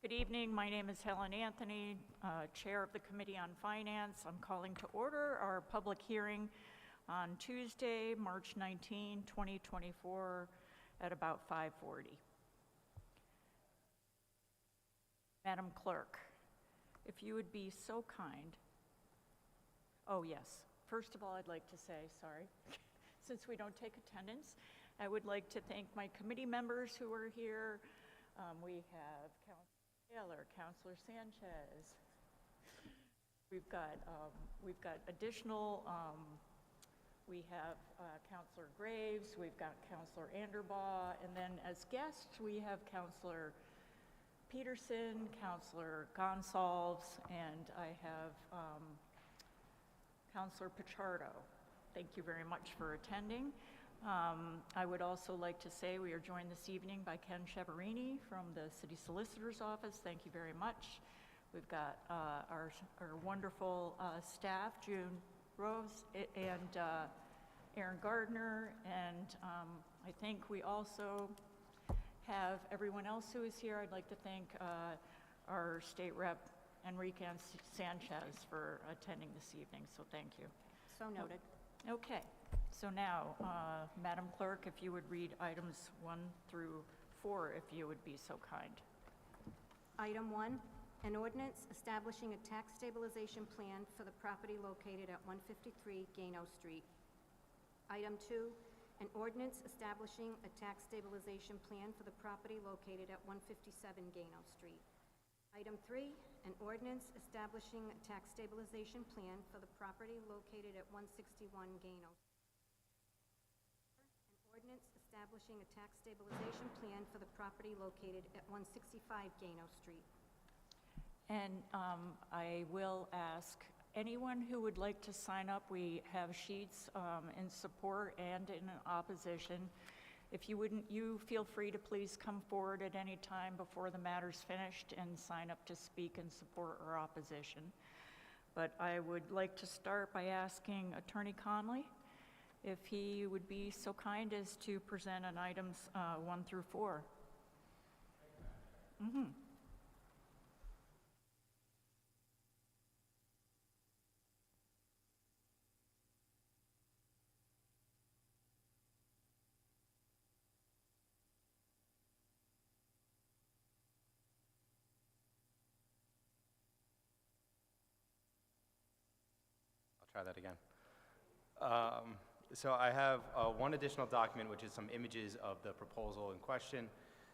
Good evening. My name is Helen Anthony, Chair of the Committee on Finance. I'm calling to order our public hearing on Tuesday, March 19, 2024, at about 5:40. Madam Clerk, if you would be so kind. Oh, yes. First of all, I'd like to say, sorry, since we don't take attendance, I would like to thank my committee members who are here. We have Councilor Taylor, Councilor Sanchez. We've got additional, we have Councilor Graves, we've got Councilor Anderbaugh, and then as guests, we have Councilor Peterson, Councilor Gonsalves, and I have Councilor Pichardo. Thank you very much for attending. I would also like to say we are joined this evening by Ken Cheverini from the City Solicitor's Office. Thank you very much. We've got our wonderful staff, June Rose and Aaron Gardner, and I think we also have everyone else who is here. I'd like to thank our State Rep Enrique Sanchez for attending this evening, so thank you. So noted. Okay, so now, Madam Clerk, if you would read items 1 through 4, if you would be so kind. Item 1, an ordinance establishing a tax stabilization plan for the property located at 153 Gano Street. Item 2, an ordinance establishing a tax stabilization plan for the property located at 157 Gano Street. Item 3, an ordinance establishing a tax stabilization plan for the property located at 161 Gano. An ordinance establishing a tax stabilization plan for the property located at 165 Gano Street. And I will ask anyone who would like to sign up. We have sheets in support and in opposition. If you wouldn't, you feel free to please come forward at any time before the matter's finished and sign up to speak in support or opposition. But I would like to start by asking Attorney Conley if he would be so kind as to present on items 1 through 4. Mm-hmm. Try that again. So I have one additional document, which is some images of the proposal in question,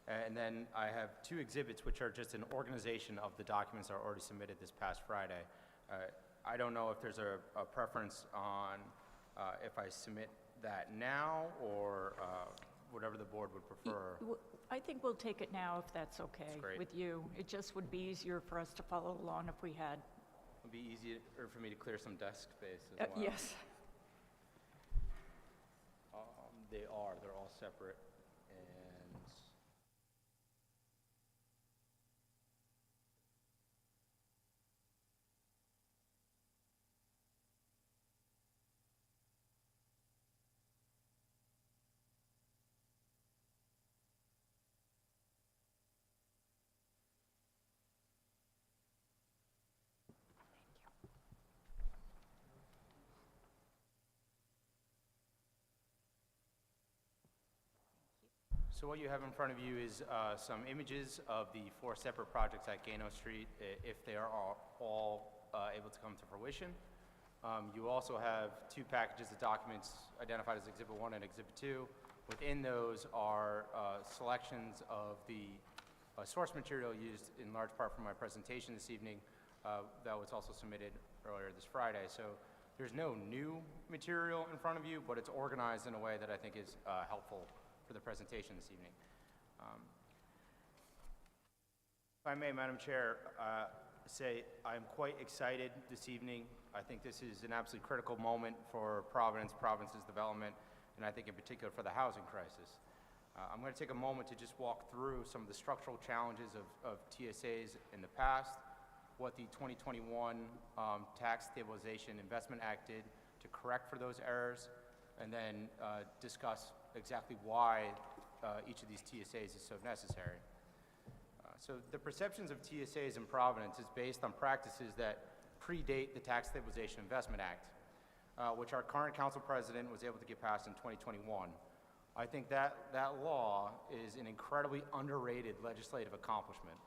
and then I have 2 exhibits, which are just an organization of the documents that are already submitted this past Friday. I don't know if there's a preference on if I submit that now or whatever the board would prefer. I think we'll take it now if that's okay with you. It just would be easier for us to follow along if we had. It would be easier for me to clear some desk space as well. Yes. They're all separate, and so what you have in front of you is some images of the 4 separate projects at Gano Street, if they are all able to come to fruition. You also have 2 packages of documents identified as Exhibit 1 and Exhibit 2. Within those are selections of the source material used in large part for my presentation this evening that was also submitted earlier this Friday. So there's no new material in front of you, but it's organized in a way that I think is helpful for the presentation this evening. If I may, Madam Chair, say I'm quite excited this evening. I think this is an absolutely critical moment for Providence's development, and I think in particular for the housing crisis. I'm going to take a moment to just walk through some of the structural challenges of TSAs in the past, what the 2021 Tax Stabilization Investment Act did to correct for those errors, and then discuss exactly why each of these TSAs is so necessary. So the perceptions of TSAs in Providence is based on practices that predate the Tax Stabilization Investment Act, which our current council president was able to get passed in 2021. I think that law is an incredibly underrated legislative accomplishment.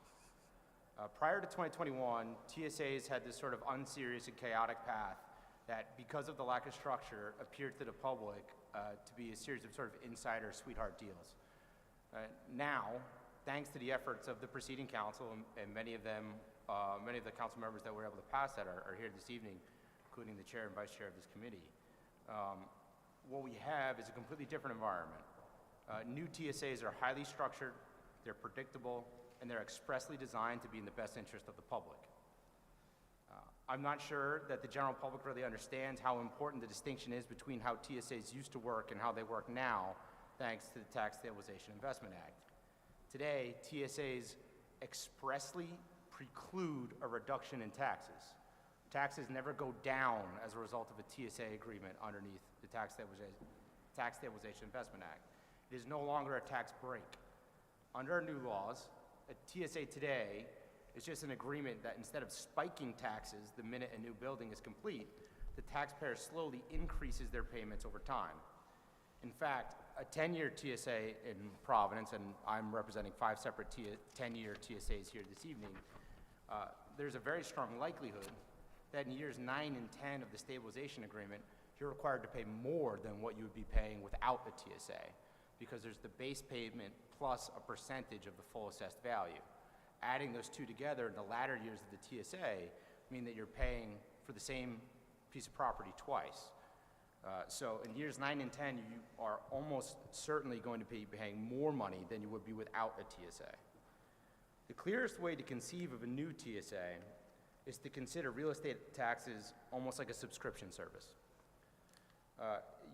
Prior to 2021, TSAs had this sort of unserious and chaotic path that, because of the lack of structure, appeared to the public to be a series of sort of insider sweetheart deals. Now, thanks to the efforts of the preceding council and many of the council members that were able to pass that are here this evening, including the chair and vice chair of this committee, what we have is a completely different environment. New TSAs are highly structured, they're predictable, and they're expressly designed to be in the best interest of the public. I'm not sure that the general public really understands how important the distinction is between how TSAs used to work and how they work now, thanks to the Tax Stabilization Investment Act. Today, TSAs expressly preclude a reduction in taxes. Taxes never go down as a result of a TSA agreement underneath the Tax Stabilization Investment Act. It is no longer a tax break. Under our new laws, a TSA today is just an agreement that instead of spiking taxes the minute a new building is complete, the taxpayer slowly increases their payments over time. In fact, a 10-year TSA in Providence, and I'm representing 5 separate 10-year TSAs here this evening, there's a very strong likelihood that in years 9 and 10 of the stabilization agreement, you're required to pay more than what you would be paying without the TSA, because there's the base payment plus a percentage of the full assessed value. Adding those two together in the latter years of the TSA mean that you're paying for the same piece of property twice. So in years 9 and 10, you are almost certainly going to be paying more money than you would be without a TSA. The clearest way to conceive of a new TSA is to consider real estate taxes almost like a subscription service.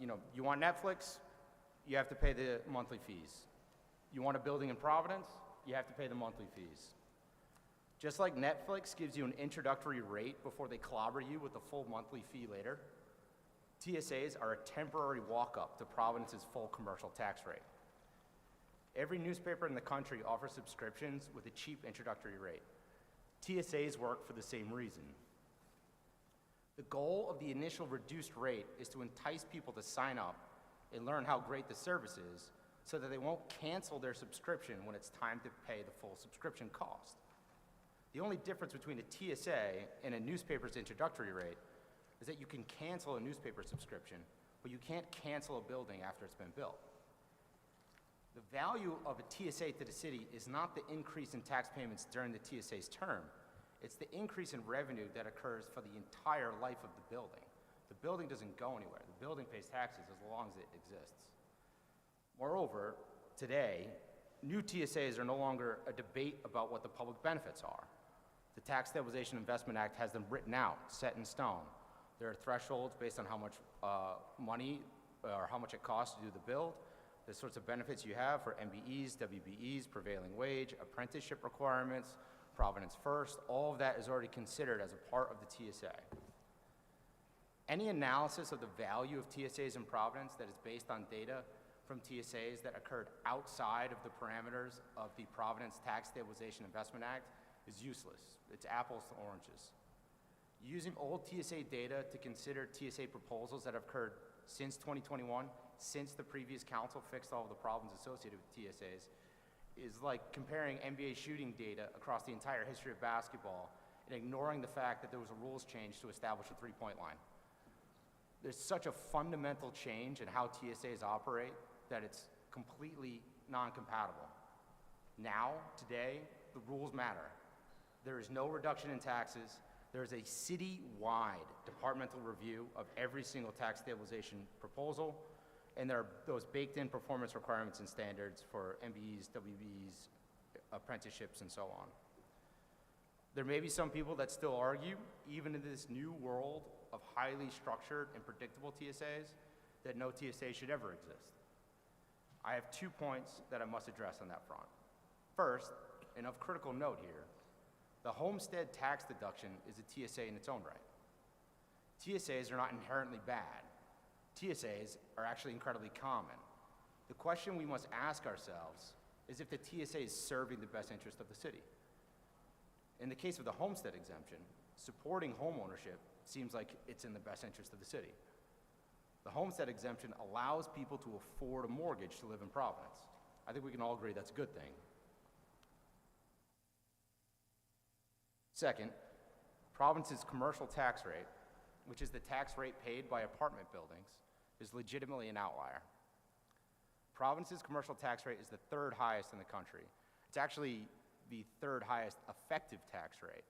You want Netflix, you have to pay the monthly fees. You want a building in Providence, you have to pay the monthly fees. Just like Netflix gives you an introductory rate before they clobber you with a full monthly fee later, TSAs are a temporary walk-up to Providence's full commercial tax rate. Every newspaper in the country offers subscriptions with a cheap introductory rate. TSAs work for the same reason. The goal of the initial reduced rate is to entice people to sign up and learn how great the service is so that they won't cancel their subscription when it's time to pay the full subscription cost. The only difference between a TSA and a newspaper's introductory rate is that you can cancel a newspaper subscription, but you can't cancel a building after it's been built. The value of a TSA to the city is not the increase in tax payments during the TSA's term. It's the increase in revenue that occurs for the entire life of the building. The building doesn't go anywhere. The building pays taxes as long as it exists. Moreover, today, new TSAs are no longer a debate about what the public benefits are. The Tax Stabilization Investment Act has them written out, set in stone. There are thresholds based on how much money or how much it costs to do the build, the sorts of benefits you have for MBEs, WBEs, prevailing wage, apprenticeship requirements, Providence First. All of that is already considered as a part of the TSA. Any analysis of the value of TSAs in Providence that is based on data from TSAs that occurred outside of the parameters of the Providence Tax Stabilization Investment Act is useless. It's apples to oranges. Using old TSA data to consider TSA proposals that have occurred since 2021, since the previous council fixed all of the problems associated with TSAs, is like comparing NBA shooting data across the entire history of basketball and ignoring the fact that there was a rules change to establish a three-point line. There's such a fundamental change in how TSAs operate that it's completely non-compatible. Now, today, the rules matter. There is no reduction in taxes. There is a city-wide departmental review of every single tax stabilization proposal, and there are those baked-in performance requirements and standards for MBEs, WBEs, apprenticeships, and so on. There may be some people that still argue, even in this new world of highly structured and predictable TSAs, that no TSA should ever exist. I have 2 points that I must address on that front. First, and of critical note here, the homestead tax deduction is a TSA in its own right. TSAs are not inherently bad. TSAs are actually incredibly common. The question we must ask ourselves is if the TSA is serving the best interest of the city. In the case of the homestead exemption, supporting homeownership seems like it's in the best interest of the city. The homestead exemption allows people to afford a mortgage to live in Providence. I think we can all agree that's a good thing. Second, Providence's commercial tax rate, which is the tax rate paid by apartment buildings, is legitimately an outlier. Providence's commercial tax rate is the third highest in the country. It's actually the third highest effective tax rate.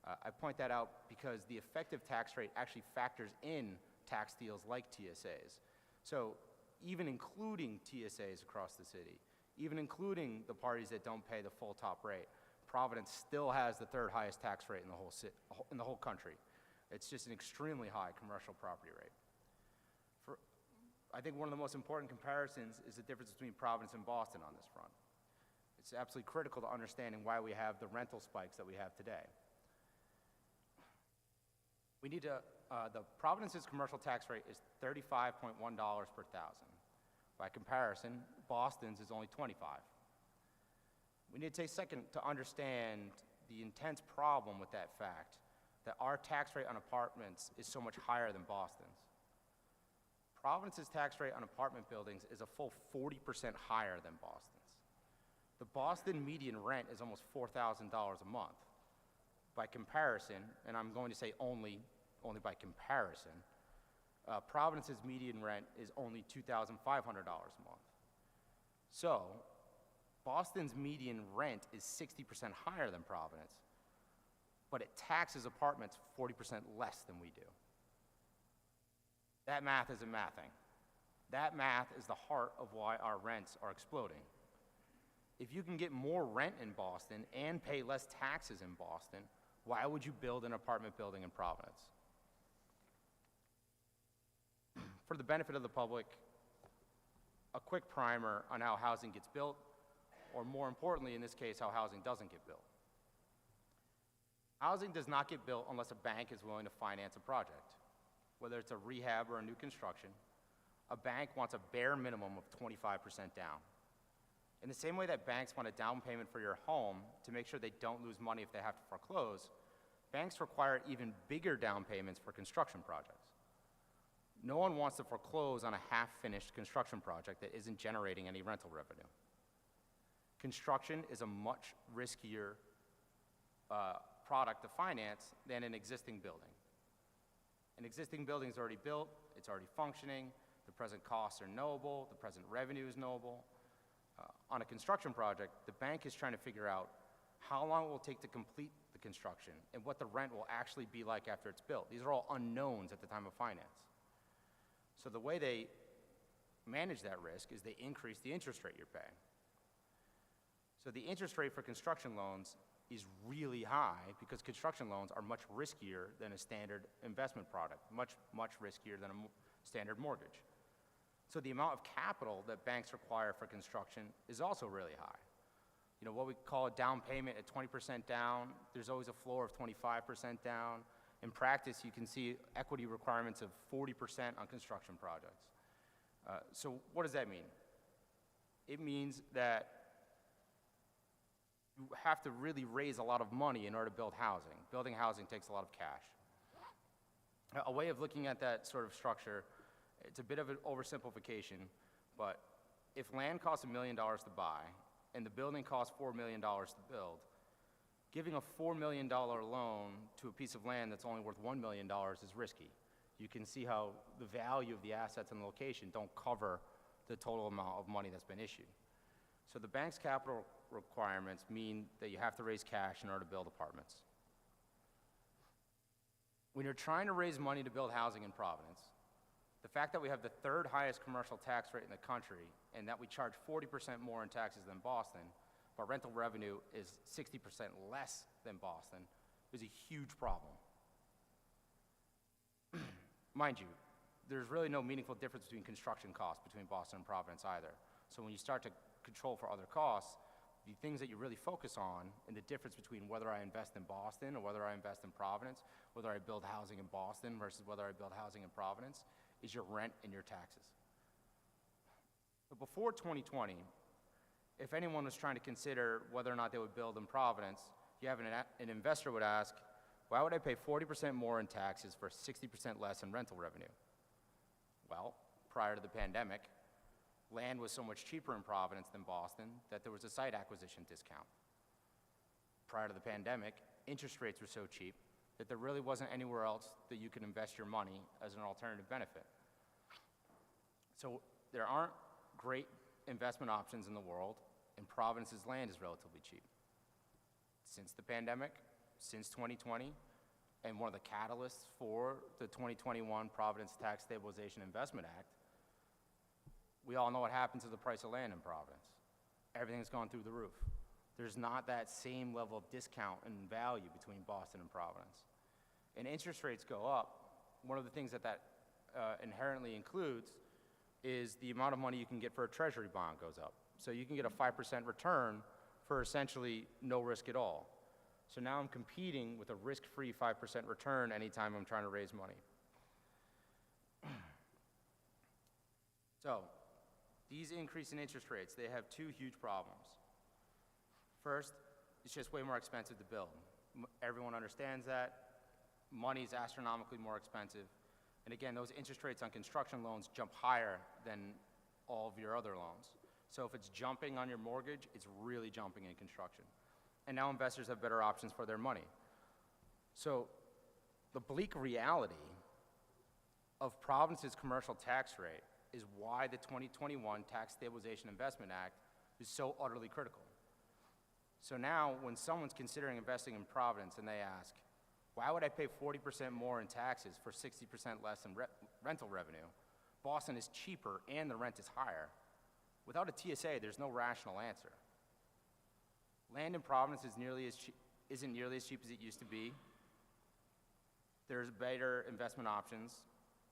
I point that out because the effective tax rate actually factors in tax deals like TSAs. So even including TSAs across the city, even including the parties that don't pay the full top rate, Providence still has the third highest tax rate in the whole country. It's just an extremely high commercial property rate. I think one of the most important comparisons is the difference between Providence and Boston on this front. It's absolutely critical to understanding why we have the rental spikes that we have today. The Providence's commercial tax rate is $35.1 per thousand. By comparison, Boston's is only 25. We need to take a second to understand the intense problem with that fact that our tax rate on apartments is so much higher than Boston's. Providence's tax rate on apartment buildings is a full 40% higher than Boston's. The Boston median rent is almost $4,000 a month. By comparison, and I'm going to say only by comparison, Providence's median rent is only $2,500 a month. So, Boston's median rent is 60% higher than Providence, but it taxes apartments 40% less than we do. That math isn't mathing. That math is the heart of why our rents are exploding. If you can get more rent in Boston and pay less taxes in Boston, why would you build an apartment building in Providence? For the benefit of the public, a quick primer on how housing gets built, or more importantly in this case, how housing doesn't get built. Housing does not get built unless a bank is willing to finance a project. Whether it's a rehab or a new construction, a bank wants a bare minimum of 25% down. In the same way that banks want a down payment for your home to make sure they don't lose money if they have to foreclose, banks require even bigger down payments for construction projects. No one wants to foreclose on a half-finished construction project that isn't generating any rental revenue. Construction is a much riskier product to finance than an existing building. An existing building is already built, it's already functioning, the present costs are knowable, the present revenue is knowable. On a construction project, the bank is trying to figure out how long it will take to complete the construction and what the rent will actually be like after it's built. These are all unknowns at the time of finance. So the way they manage that risk is they increase the interest rate you're paying. So the interest rate for construction loans is really high because construction loans are much riskier than a standard investment product, much riskier than a standard mortgage. So the amount of capital that banks require for construction is also really high. You know, what we call a down payment at 20% down, there's always a floor of 25% down. In practice, you can see equity requirements of 40% on construction projects. So what does that mean? It means that you have to really raise a lot of money in order to build housing. Building housing takes a lot of cash. A way of looking at that sort of structure, it's a bit of an oversimplification, but if land costs $1 million to buy and the building costs $4 million to build, giving a $4 million loan to a piece of land that's only worth $1 million is risky. You can see how the value of the assets and the location don't cover the total amount of money that's been issued. So the bank's capital requirements mean that you have to raise cash in order to build apartments. When you're trying to raise money to build housing in Providence, the fact that we have the third highest commercial tax rate in the country and that we charge 40% more in taxes than Boston, but rental revenue is 60% less than Boston, is a huge problem. Mind you, there's really no meaningful difference between construction costs between Boston and Providence either. So when you start to control for other costs, the things that you really focus on and the difference between whether I invest in Boston or whether I invest in Providence, whether I build housing in Boston versus whether I build housing in Providence, is your rent and your taxes. But before 2020, if anyone was trying to consider whether or not they would build in Providence, you have an investor would ask, why would I pay 40% more in taxes for 60% less in rental revenue? Well, prior to the pandemic, land was so much cheaper in Providence than Boston that there was a site acquisition discount. Prior to the pandemic, interest rates were so cheap that there really wasn't anywhere else that you could invest your money as an alternative benefit. So there aren't great investment options in the world, and Providence's land is relatively cheap. Since the pandemic, since 2020, and one of the catalysts for the 2021 Providence Tax Stabilization Investment Act, we all know what happened to the price of land in Providence. Everything's gone through the roof. There's not that same level of discount and value between Boston and Providence. And interest rates go up. One of the things that inherently includes is the amount of money you can get for a treasury bond goes up. So you can get a 5% return for essentially no risk at all. So now I'm competing with a risk-free 5% return anytime I'm trying to raise money. So these increase in interest rates, they have two huge problems. First, it's just way more expensive to build. Everyone understands that. Money is astronomically more expensive. And again, those interest rates on construction loans jump higher than all of your other loans. So if it's jumping on your mortgage, it's really jumping in construction. And now investors have better options for their money. So the bleak reality of Providence's commercial tax rate is why the 2021 Tax Stabilization Investment Act is so utterly critical. So now when someone's considering investing in Providence and they ask, why would I pay 40% more in taxes for 60% less in rental revenue? Boston is cheaper and the rent is higher. Without a TSA, there's no rational answer. Land in Providence isn't nearly as cheap as it used to be. There's better investment options.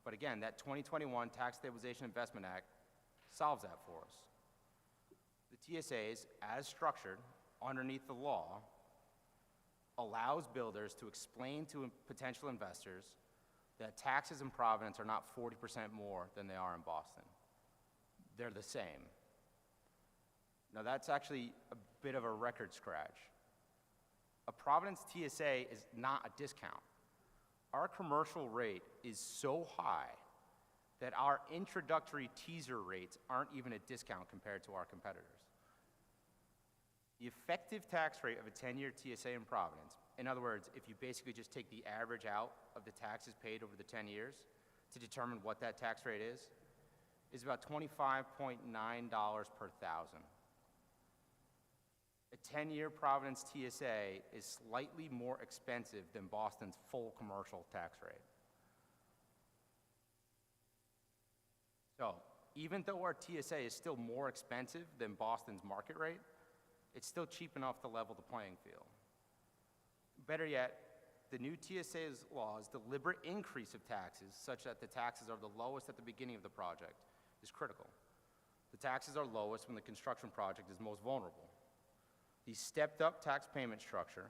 But again, that 2021 Tax Stabilization Investment Act solves that for us. The TSAs, as structured underneath the law, allows builders to explain to potential investors that taxes in Providence are not 40% more than they are in Boston. They're the same. Now that's actually a bit of a record scratch. A Providence TSA is not a discount. Our commercial rate is so high that our introductory teaser rates aren't even a discount compared to our competitors. The effective tax rate of a 10-year TSA in Providence, in other words, if you basically just take the average out of the taxes paid over the 10 years to determine what that tax rate is about $25.9 per thousand. A 10-year Providence TSA is slightly more expensive than Boston's full commercial tax rate. So, even though our TSA is still more expensive than Boston's market rate, it's still cheap enough to level the playing field. Better yet, the new TSA's law's deliberate increase of taxes, such that the taxes are the lowest at the beginning of the project, is critical. The taxes are lowest when the construction project is most vulnerable. The stepped-up tax payment structure,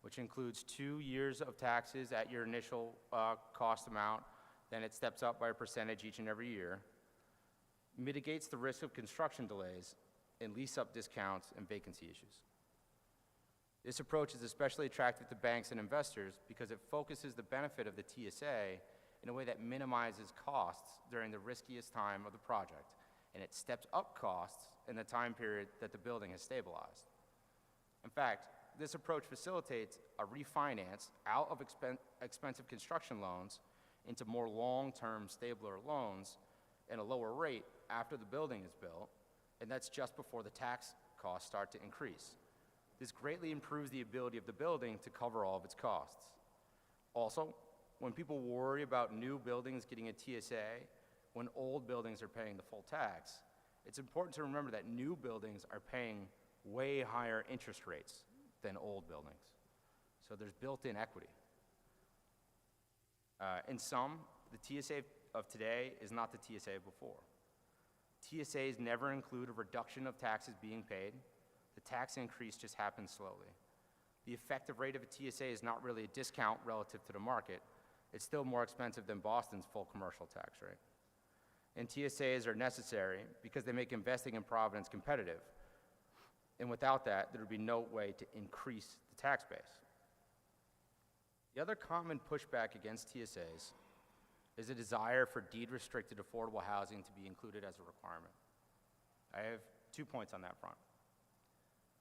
which includes 2 years of taxes at your initial cost amount, then it steps up by a percentage each and every year, mitigates the risk of construction delays and lease-up discounts and vacancy issues. This approach is especially attractive to banks and investors because it focuses the benefit of the TSA in a way that minimizes costs during the riskiest time of the project, and it steps up costs in the time period that the building has stabilized. In fact, this approach facilitates a refinance out of expensive construction loans into more long-term, stabler loans and a lower rate after the building is built, and that's just before the tax costs start to increase. This greatly improves the ability of the building to cover all of its costs. Also, when people worry about new buildings getting a TSA, when old buildings are paying the full tax, it's important to remember that new buildings are paying way higher interest rates than old buildings. So there's built-in equity. In sum, the TSA of today is not the TSA of before. TSAs never include a reduction of taxes being paid. The tax increase just happens slowly. The effective rate of a TSA is not really a discount relative to the market. It's still more expensive than Boston's full commercial tax rate. And TSAs are necessary because they make investing in Providence competitive. And without that, there would be no way to increase the tax base. The other common pushback against TSAs is a desire for deed-restricted affordable housing to be included as a requirement. I have 2 points on that front.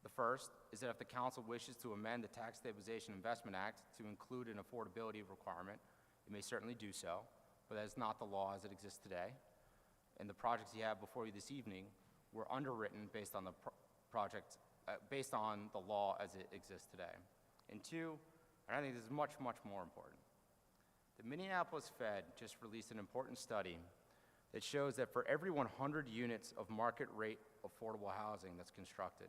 The first is that if the council wishes to amend the Tax Stabilization Investment Act to include an affordability requirement, it may certainly do so, but that is not the law as it exists today. And the projects you have before you this evening were underwritten based on the based on the law as it exists today. And two, and I think this is much, much more important, the Minneapolis Fed just released an important study that shows that for every 100 units of market rate affordable housing that's constructed,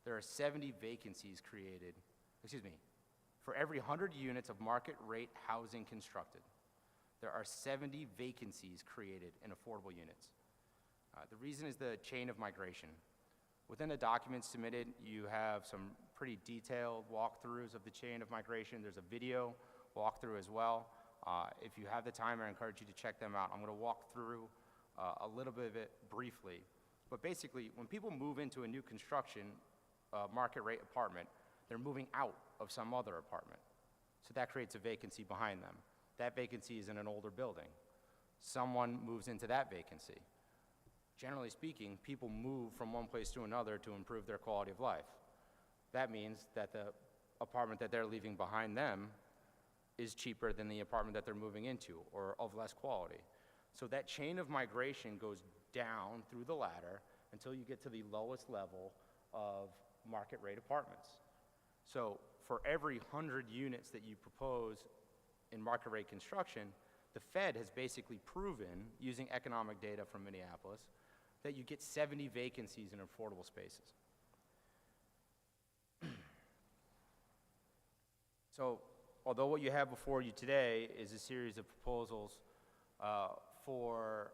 there are 70 vacancies created, for every 100 units of market rate housing constructed, there are 70 vacancies created in affordable units. The reason is the chain of migration. Within the documents submitted, you have some pretty detailed walkthroughs of the chain of migration. There's a video walkthrough as well. If you have the time, I encourage you to check them out. I'm going to walk through a little bit of it briefly. But basically, when people move into a new construction market rate apartment, they're moving out of some other apartment. So that creates a vacancy behind them. That vacancy is in an older building. Someone moves into that vacancy. Generally speaking, people move from one place to another to improve their quality of life. That means that the apartment that they're leaving behind them is cheaper than the apartment that they're moving into, or of less quality. So that chain of migration goes down through the ladder until you get to the lowest level of market rate apartments. So for every 100 units that you propose in market rate construction, the Fed has basically proven, using economic data from Minneapolis, that you get 70 vacancies in affordable spaces. So, although what you have before you today is a series of proposals for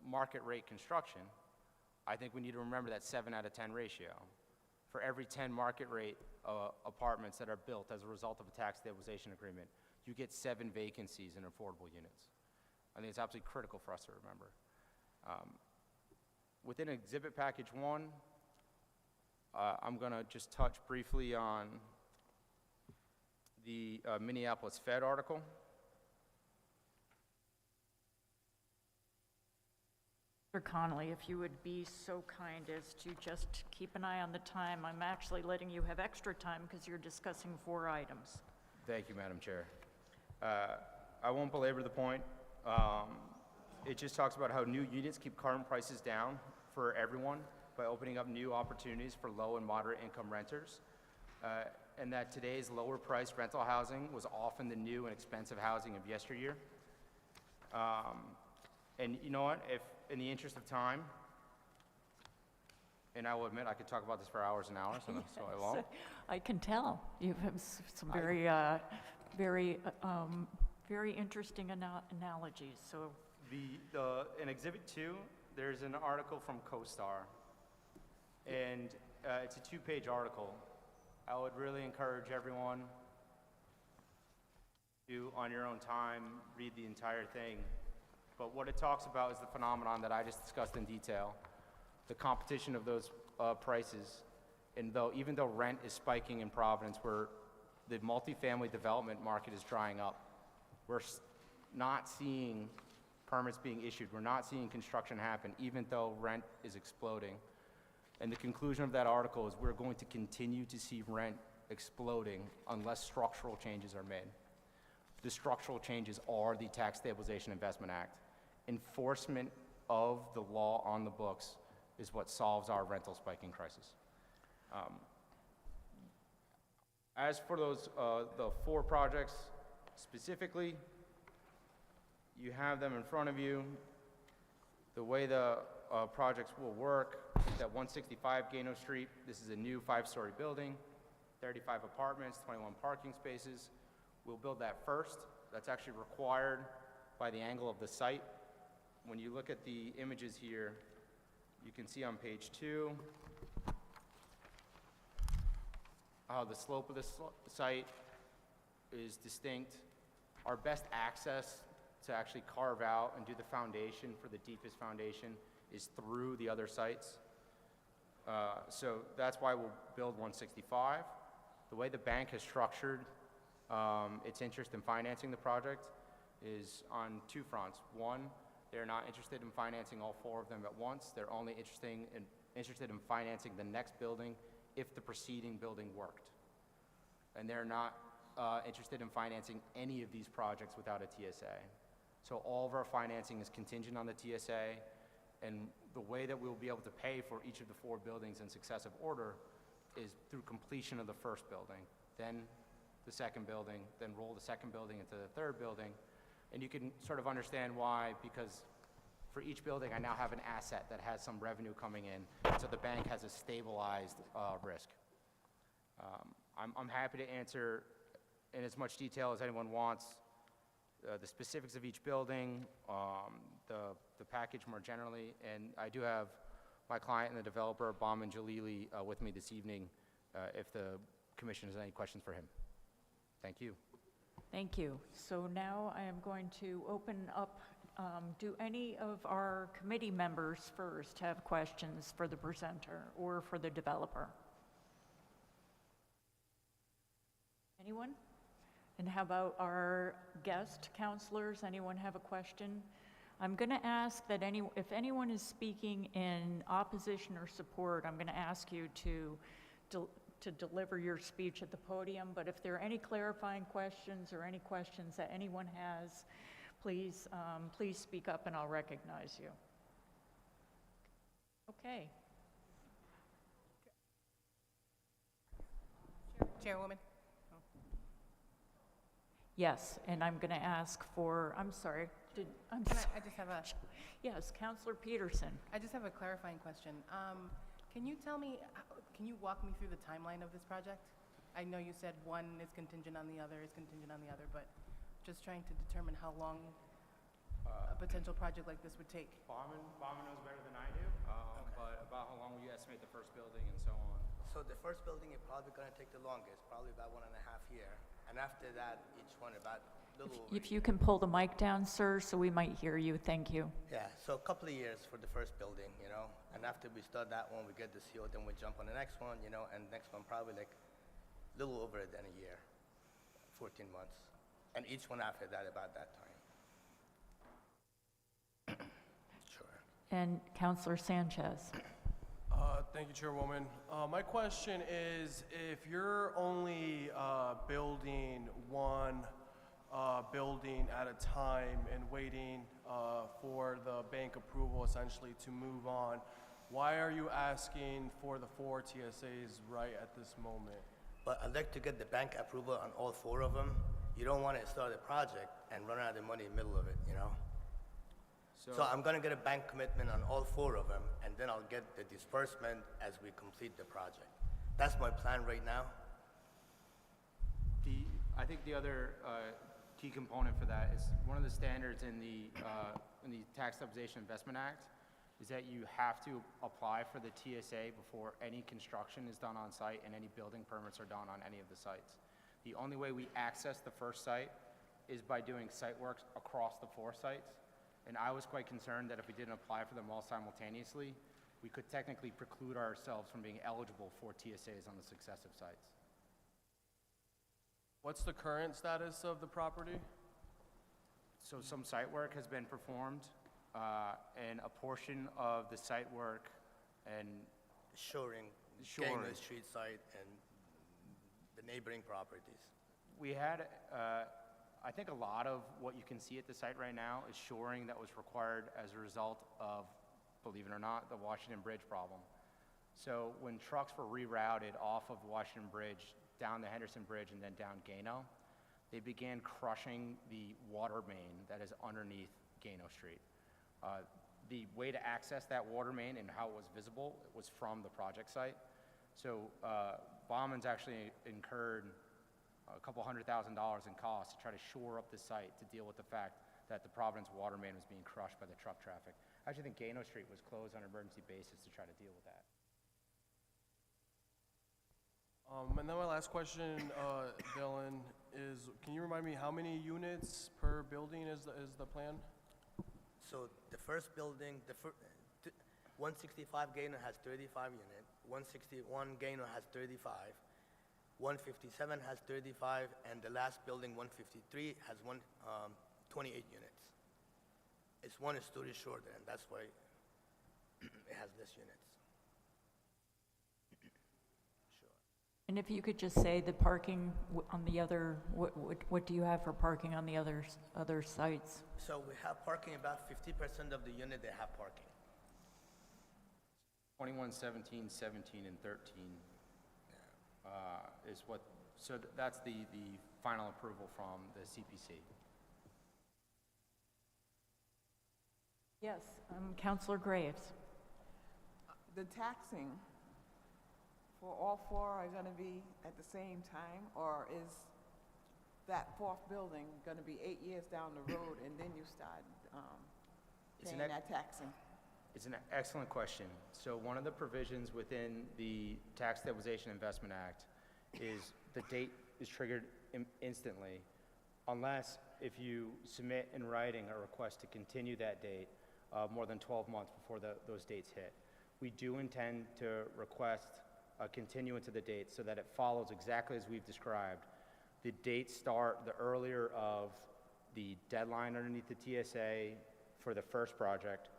market rate construction, I think we need to remember that 7 out of 10 ratio. For every 10 market rate apartments that are built as a result of a tax stabilization agreement, you get 7 vacancies in affordable units. I think it's absolutely critical for us to remember. Within Exhibit Package 1, I'm going to just touch briefly on the Minneapolis Fed article. Mr. Connolly, if you would be so kind as to just keep an eye on the time. I'm actually letting you have extra time because you're discussing 4 items. Thank you, Madam Chair. I won't belabor the point. It just talks about how new units keep current prices down for everyone by opening up new opportunities for low and moderate income renters, and that today's lower priced rental housing was often the new and expensive housing of yesteryear. And you know what, if in the interest of time, and I will admit I could talk about this for hours and hours, so I won't. I can tell. You have some very interesting analogies, so. In Exhibit 2, there's an article from CoStar, and it's a 2-page article. I would really encourage everyone to, on your own time, read the entire thing. But what it talks about is the phenomenon that I just discussed in detail, the competition of those prices. And even though rent is spiking in Providence, where the multifamily development market is drying up, we're not seeing permits being issued. We're not seeing construction happen, even though rent is exploding. And the conclusion of that article is we're going to continue to see rent exploding unless structural changes are made. The structural changes are the Tax Stabilization Investment Act. Enforcement of the law on the books is what solves our rental spiking crisis. As for those, the 4 projects specifically, you have them in front of you. The way the projects will work is at 165 Gano Street. This is a new 5-story building, 35 apartments, 21 parking spaces. We'll build that first. That's actually required by the angle of the site. When you look at the images here, you can see on page 2 how the slope of the site is distinct. Our best access to actually carve out and do the foundation for the deepest foundation is through the other sites. So that's why we'll build 165. The way the bank has structured its interest in financing the project is on two fronts. One, they're not interested in financing all four of them at once. They're only interested in financing the next building if the preceding building worked. And they're not interested in financing any of these projects without a TSA. So all of our financing is contingent on the TSA, and the way that we'll be able to pay for each of the four buildings in successive order is through completion of the first building, then the second building, then roll the second building into the third building. And you can sort of understand why, because for each building, I now have an asset that has some revenue coming in, so the bank has a stabilized risk. I'm happy to answer in as much detail as anyone wants the specifics of each building, the package more generally, and I do have my client and the developer, Bauman Jalili, with me this evening if the commission has any questions for him. Thank you. Thank you. So now I am going to open up, do any of our committee members first have questions for the presenter or for the developer? Anyone? And how about our guest counselors? Anyone have a question? I'm going to ask that if anyone is speaking in opposition or support, I'm going to ask you to deliver your speech at the podium, but if there are any clarifying questions or any questions that anyone has, please speak up and I'll recognize you. Okay. Chairwoman? Yes, and I'm going to ask for, I'm sorry, I just have a, yes, Counselor Peterson. I just have a clarifying question. Can you tell me, can you walk me through the timeline of this project? I know you said one is contingent on the other, but just trying to determine how long a potential project like this would take. Bauman knows better than I do, but about how long will you estimate the first building and so on? So the first building is probably going to take the longest, probably about 1.5 years. And after that, each one about a little over If you can pull the mic down, sir, so we might hear you. Thank you. Yeah, so a couple of years for the first building, you know. And after we start that one, we get the CO, then we jump on the next one, you know, and next one probably like a little over than a year, 14 months. And each one after that about that time. Sure. And Counselor Sanchez. Thank you, Chairwoman. My question is, if you're only building one building at a time and waiting for the bank approval essentially to move on, why are you asking for the 4 TSAs right at this moment? But I'd like to get the bank approval on all 4 of them. You don't want to start a project and run out of money in the middle of it, you know? So I'm going to get a bank commitment on all 4 of them, and then I'll get the disbursement as we complete the project. That's my plan right now. I think the other key component for that is one of the standards in the Tax Stabilization Investment Act is that you have to apply for the TSA before any construction is done on site and any building permits are done on any of the sites. The only way we access the first site is by doing site works across the 4 sites. And I was quite concerned that if we didn't apply for them all simultaneously, we could technically preclude ourselves from being eligible for TSAs on the successive sites. What's the current status of the property? So some site work has been performed, and a portion of the site work and Shoring, Shoring. Gateway Street site and the neighboring properties. we had, I think a lot of what you can see at the site right now is shoring that was required as a result of, believe it or not, the Washington Bridge problem. So when trucks were rerouted off of Washington Bridge down the Henderson Bridge and then down Gano, they began crushing the water main that is underneath Gano Street. The way to access that water main and how it was visible was from the project site. So Bauman's actually incurred a couple $100,000 in costs to try to shore up the site to deal with the fact that the Providence water main was being crushed by the truck traffic. I actually think Gano Street was closed on an emergency basis to try to deal with that. And then my last question, Dylan, is can you remind me how many units per building is the plan? So the first building, 165 Gaynor has 35 units. 161 Gano has 35, 157 has 35, and the last building, 153, has 28 units. It's one story shorter, and that's why it has less units. Sure. And if you could just say the parking on the other, what do you have for parking on the other sites? So we have parking, about 50% of the unit, they have parking. 21, 17, 17, and 13 is what, so that's the final approval from the CPC. Yes, Counselor Graves. The taxing for all four are going to be at the same time, or is that fourth building going to be 8 years down the road and then you start It's paying that taxing? It's an excellent question. So one of the provisions within the Tax Stabilization Investment Act is the date is triggered instantly unless if you submit in writing a request to continue that date more than 12 months before those dates hit. We do intend to request a continuance of the date so that it follows exactly as we've described. The dates start the earlier of the deadline underneath the TSA for the first project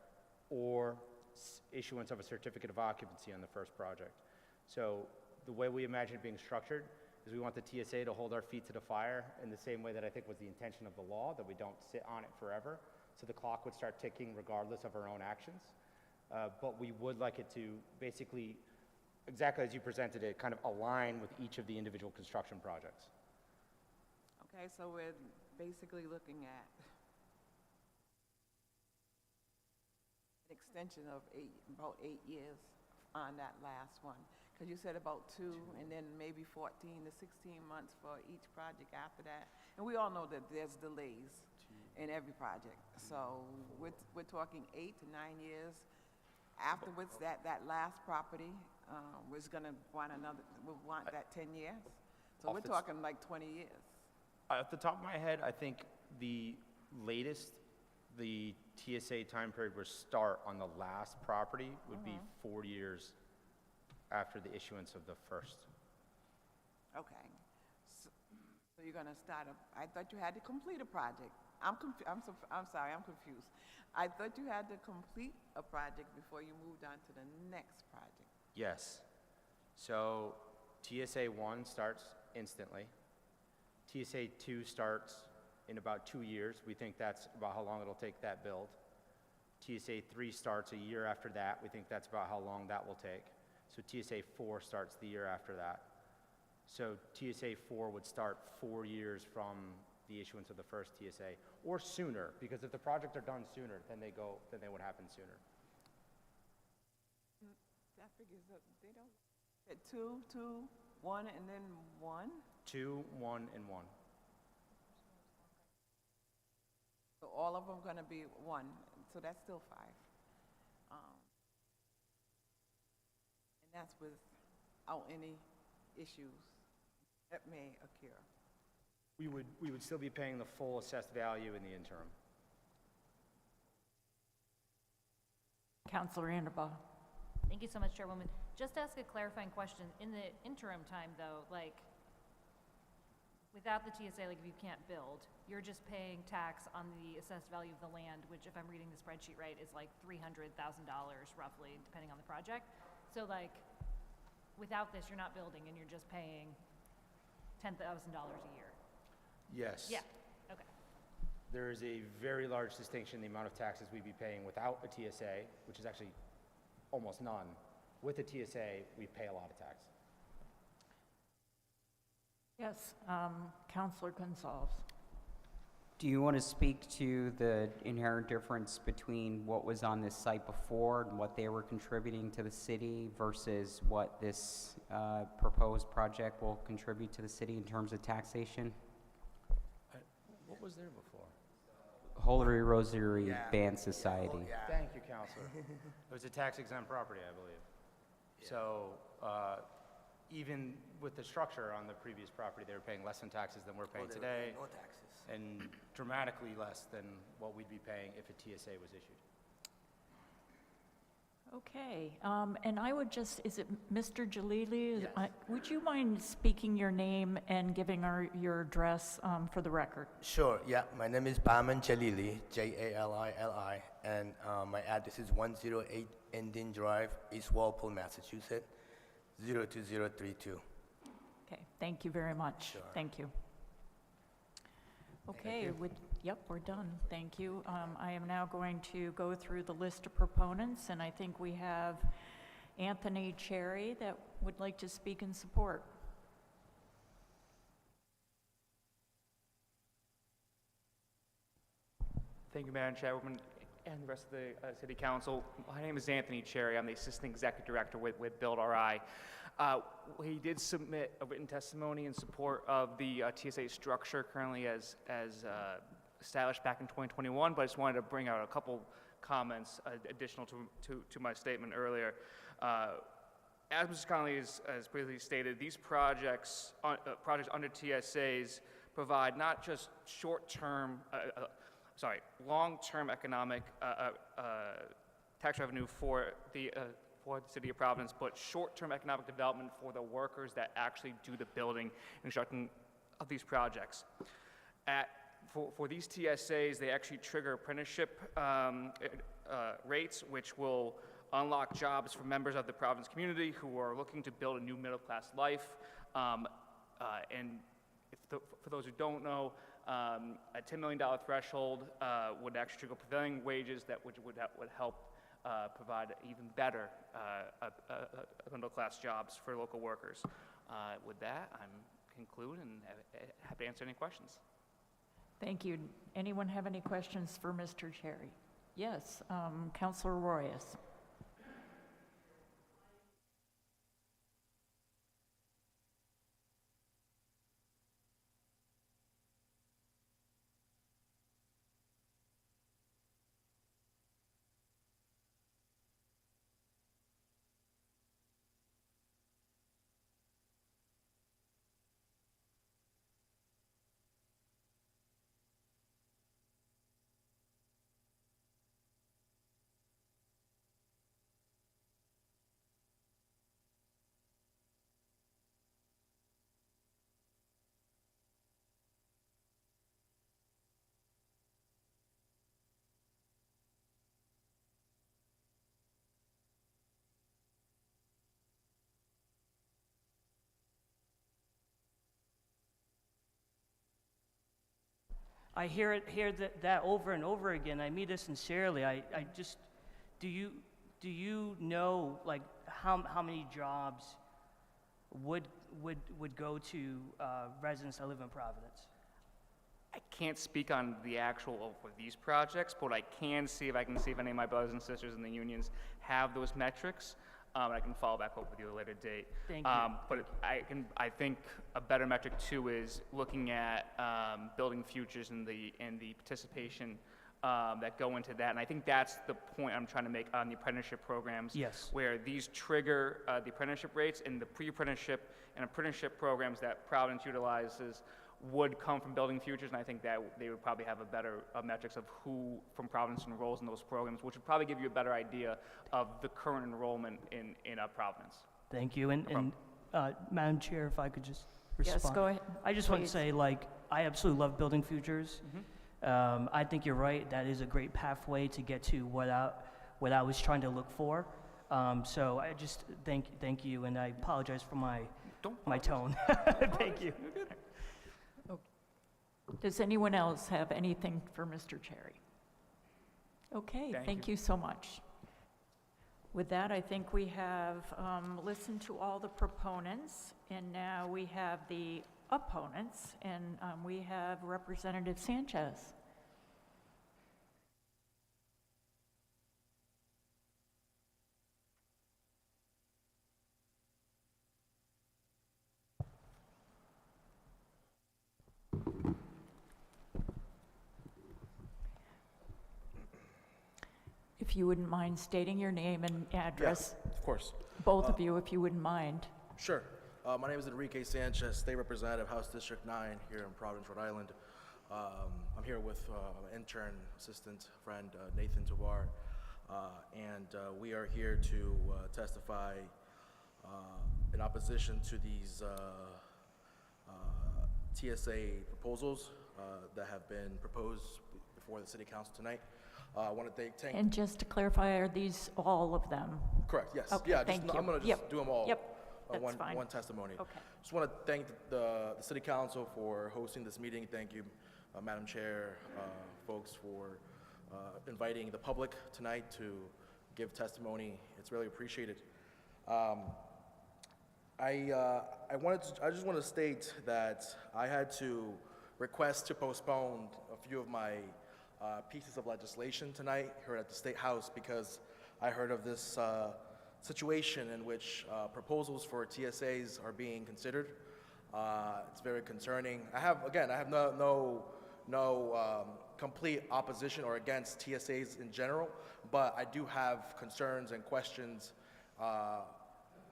or issuance of a certificate of occupancy on the first project. So the way we imagine it being structured is we want the TSA to hold our feet to the fire in the same way that I think was the intention of the law, that we don't sit on it forever. So the clock would start ticking regardless of our own actions. But we would like it to basically, exactly as you presented it, kind of align with each of the individual construction projects. Okay, so we're basically looking at an extension of about 8 years on that last one. Because you said about 2 and then maybe 14 to 16 months for each project after that. And we all know that there's delays in every project. So we're talking 8 to 9 years. Afterwards, that last property was gonna want that 10 years. So we're talking like 20 years. Off the top of my head, I think the latest the TSA time period would start on the last property would be 4 years after the issuance of the first. Okay. So you're gonna start I thought you had to complete a project. I'm sorry, I'm confused. I thought you had to complete a project before you moved on to the next project. Yes. So TSA 1 starts instantly. TSA 2 starts in about 2 years. We think that's about how long it'll take that build. TSA 3 starts a year after that. We think that's about how long that will take. So TSA 4 starts the year after that. So TSA 4 would start 4 years from the issuance of the first TSA, or sooner, because if the projects are done sooner, then they would happen sooner. That figures up, they don't, at 2, 1, and then 1? 2, 1, and 1. So all of them gonna be 1, so that's still 5. And that's without any issues that may occur. We would still be paying the full assessed value in the interim. Counselor Anderbaugh. Thank you so much, Chairwoman. Just to ask a clarifying question. In the interim time, though, like, without the TSA, like, if you can't build, you're just paying tax on the assessed value of the land, which, if I'm reading the spreadsheet right, is like $300,000 roughly, depending on the project. So, like, without this, you're not building, and you're just paying $10,000 a year. Yes. Yeah, okay. There is a very large distinction in the amount of taxes we'd be paying without a TSA, which is actually almost none. With a TSA, we pay a lot of tax. Yes, Counselor Gonzalez. Do you want to speak to the inherent difference between what was on this site before and what they were contributing to the city versus what this proposed project will contribute to the city in terms of taxation? What was there before? Holy Rosary Yeah. Band Society. Yeah. Thank you, Counselor. It was a tax-exempt property, I believe. Yeah. So even with the structure on the previous property, they were paying less in taxes than we're paying They were today, paying no taxes. and dramatically less than what we'd be paying if a TSA was issued. Okay, and I would just, is it Mr. Jalili? Would you mind speaking your name and giving your address for the record? Sure, yeah. My name is Baman Jalili, Jalili, and my address is 108 Indian Drive, East Walpole, Massachusetts, 02032. Okay, thank you very much. Sure. Thank you. Okay, yep, we're done. Thank you. I am now going to go through the list of proponents, and I think we have Anthony Cherry that would like to speak in support. Thank you, Madam Chairwoman, and the rest of the City Council. My name is Anthony Cherry. I'm the Assistant Executive Director with Build RI. We did submit a written testimony in support of the TSA structure currently as established back in 2021, but I just wanted to bring out a couple comments additional to my statement earlier. As Mr. Connolly has previously stated, these projects under TSAs provide not just long-term economic tax revenue for the City of Providence, but short-term economic development for the workers that actually do the building and constructing of these projects. For these TSAs, they actually trigger apprenticeship rates, which will unlock jobs for members of the Providence community who are looking to build a new middle-class life. And for those who don't know, a $10 million threshold would actually trigger prevailing wages that would help provide even better middle-class jobs for local workers. With that, I'm conclude and happy to answer any questions. Thank you. Anyone have any questions for Mr. Cherry? Yes, Councilor Royas. I hear that over and over again. I mean this sincerely. I just, do you know like how many jobs would go to residents that live in Providence? I can't speak on the actual for these projects, but I can see if any of my brothers and sisters in the unions have those metrics. I can follow back up with you at a later date. Thank you. But I think a better metric too is looking at building futures and the participation that go into that. And I think that's the point I'm trying to make on the apprenticeship programs. Yes. Where these trigger the apprenticeship rates, and the pre-apprenticeship and apprenticeship programs that Providence utilizes would come from building futures, and I think that they would probably have a better metrics of who from Providence enrolls in those programs, which would probably give you a better idea of the current enrollment in Providence. Thank you. And Madam Chair, if I could just respond. Yes, go ahead. I just want to say, like, I absolutely love building futures. Mm-hmm. I think you're right. That is a great pathway to get to what I was trying to look for. So I just thank you, and I apologize for my tone. Thank you. You're good. Does anyone else have anything for Mr. Cherry? Okay, thank you so much. With that, I think we have listened to all the proponents, and now we have the opponents, and we have Representative Sanchez. If you wouldn't mind stating your name and address. Yeah, of course. Both of you, if you wouldn't mind. Sure. My name is Enrique Sanchez, State Representative, House District 9 here in Providence, Rhode Island. I'm here with intern assistant friend Nathan Tovar. We are here to testify in opposition to these TSA proposals that have been proposed before the City Council tonight. I want to thank. And just to clarify, are these all of them? Correct, yes. Okay, Yeah, thank you. I'm going to just do them all. Yep, that's one, fine. one testimony. Okay. Just want to thank the City Council for hosting this meeting. Thank you, Madam Chair, folks, for inviting the public tonight to give testimony. It's really appreciated. I just want to state that I had to request to postpone a few of my pieces of legislation tonight here at the State House because I heard of this situation in which proposals for TSAs are being considered. It's very concerning. I have no complete opposition or against TSAs in general, but I do have concerns and questions,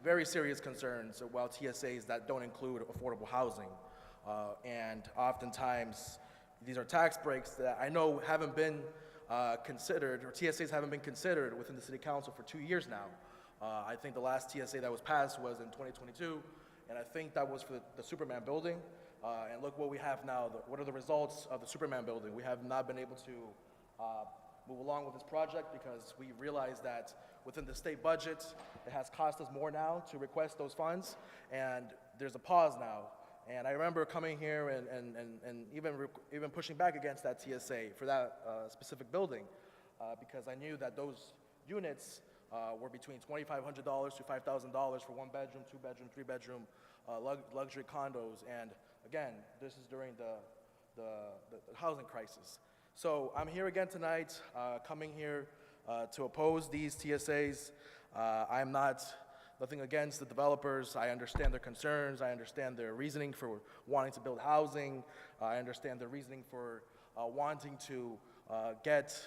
very serious concerns about TSAs that don't include affordable housing. And oftentimes, these are tax breaks that I know haven't been considered, or TSAs haven't been considered within the City Council for 2 years now. I think the last TSA that was passed was in 2022, and I think that was for the Superman building. And look what we have now. What are the results of the Superman building? We have not been able to move along with this project because we realize that within the state budget, it has cost us more now to request those funds, and there's a pause now. And I remember coming here and even pushing back against that TSA for that specific building because I knew that those units were between $2,500 to $5,000 for 1 bedroom, 2 bedroom, 3 bedroom luxury condos. And again, this is during the housing crisis. So I'm here again tonight, coming here to oppose these TSAs. I'm nothing against the developers. I understand their concerns. I understand their reasoning for wanting to build housing. I understand their reasoning for wanting to get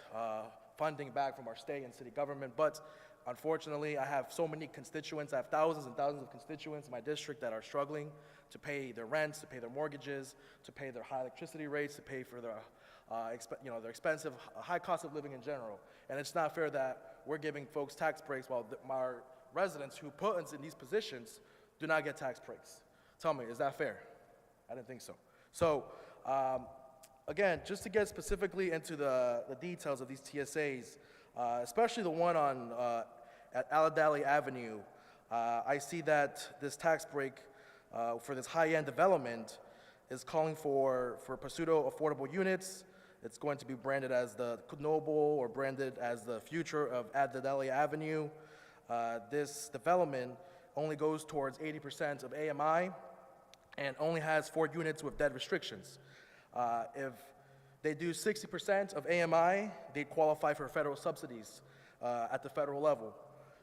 funding back from our state and city government. But unfortunately, I have so many constituents. I have thousands and thousands of constituents in my district that are struggling to pay their rents, to pay their mortgages, to pay their high electricity rates, to pay for their their expensive, high cost of living in general. And it's not fair that we're giving folks tax breaks while our residents who put us in these positions do not get tax breaks. Tell me, is that fair? I didn't think so. So, again, just to get specifically into the details of these TSAs, especially the one on at Aladale Avenue, I see that this tax break for this high-end development is calling for pseudo affordable units. It's going to be branded as the Noble or branded as the future of Aladale Avenue. This development only goes towards 80% of AMI and only has 4 units with deed restrictions. If they do 60% of AMI, they qualify for federal subsidies at the federal level.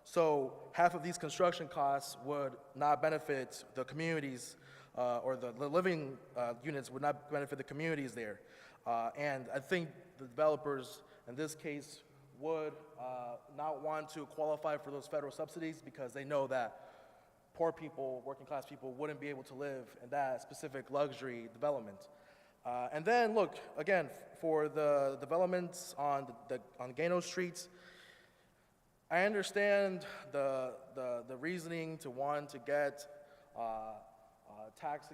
So half of these construction costs would not benefit the communities or the living units would not benefit the communities there. And I think the developers in this case would not want to qualify for those federal subsidies because they know that poor people, working class people, wouldn't be able to live in that specific luxury development. And then look, again, for the developments on Gano Street, I understand the reasoning to want to get tax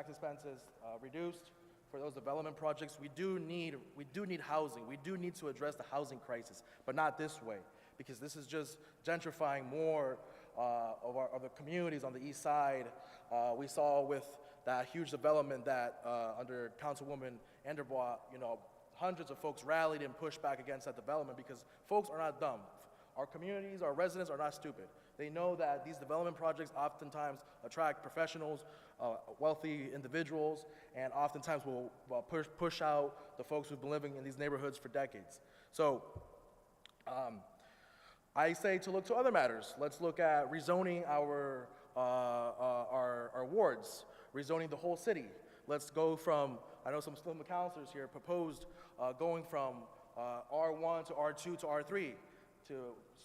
expenses reduced for those development projects. We do need housing. We do need to address the housing crisis, but not this way, because this is just gentrifying more of the communities on the east side. We saw with that huge development that under Councilwoman Anderbois, hundreds of folks rallied and pushed back against that development because folks are not dumb. Our communities, our residents are not stupid. They know that these development projects oftentimes attract professionals, wealthy individuals, and oftentimes will push out the folks who've been living in these neighborhoods for decades. So I say to look to other matters. Let's look at rezoning our wards, rezoning the whole city. Let's go from, I know some councilors here proposed going from R1 to R2 to R3, to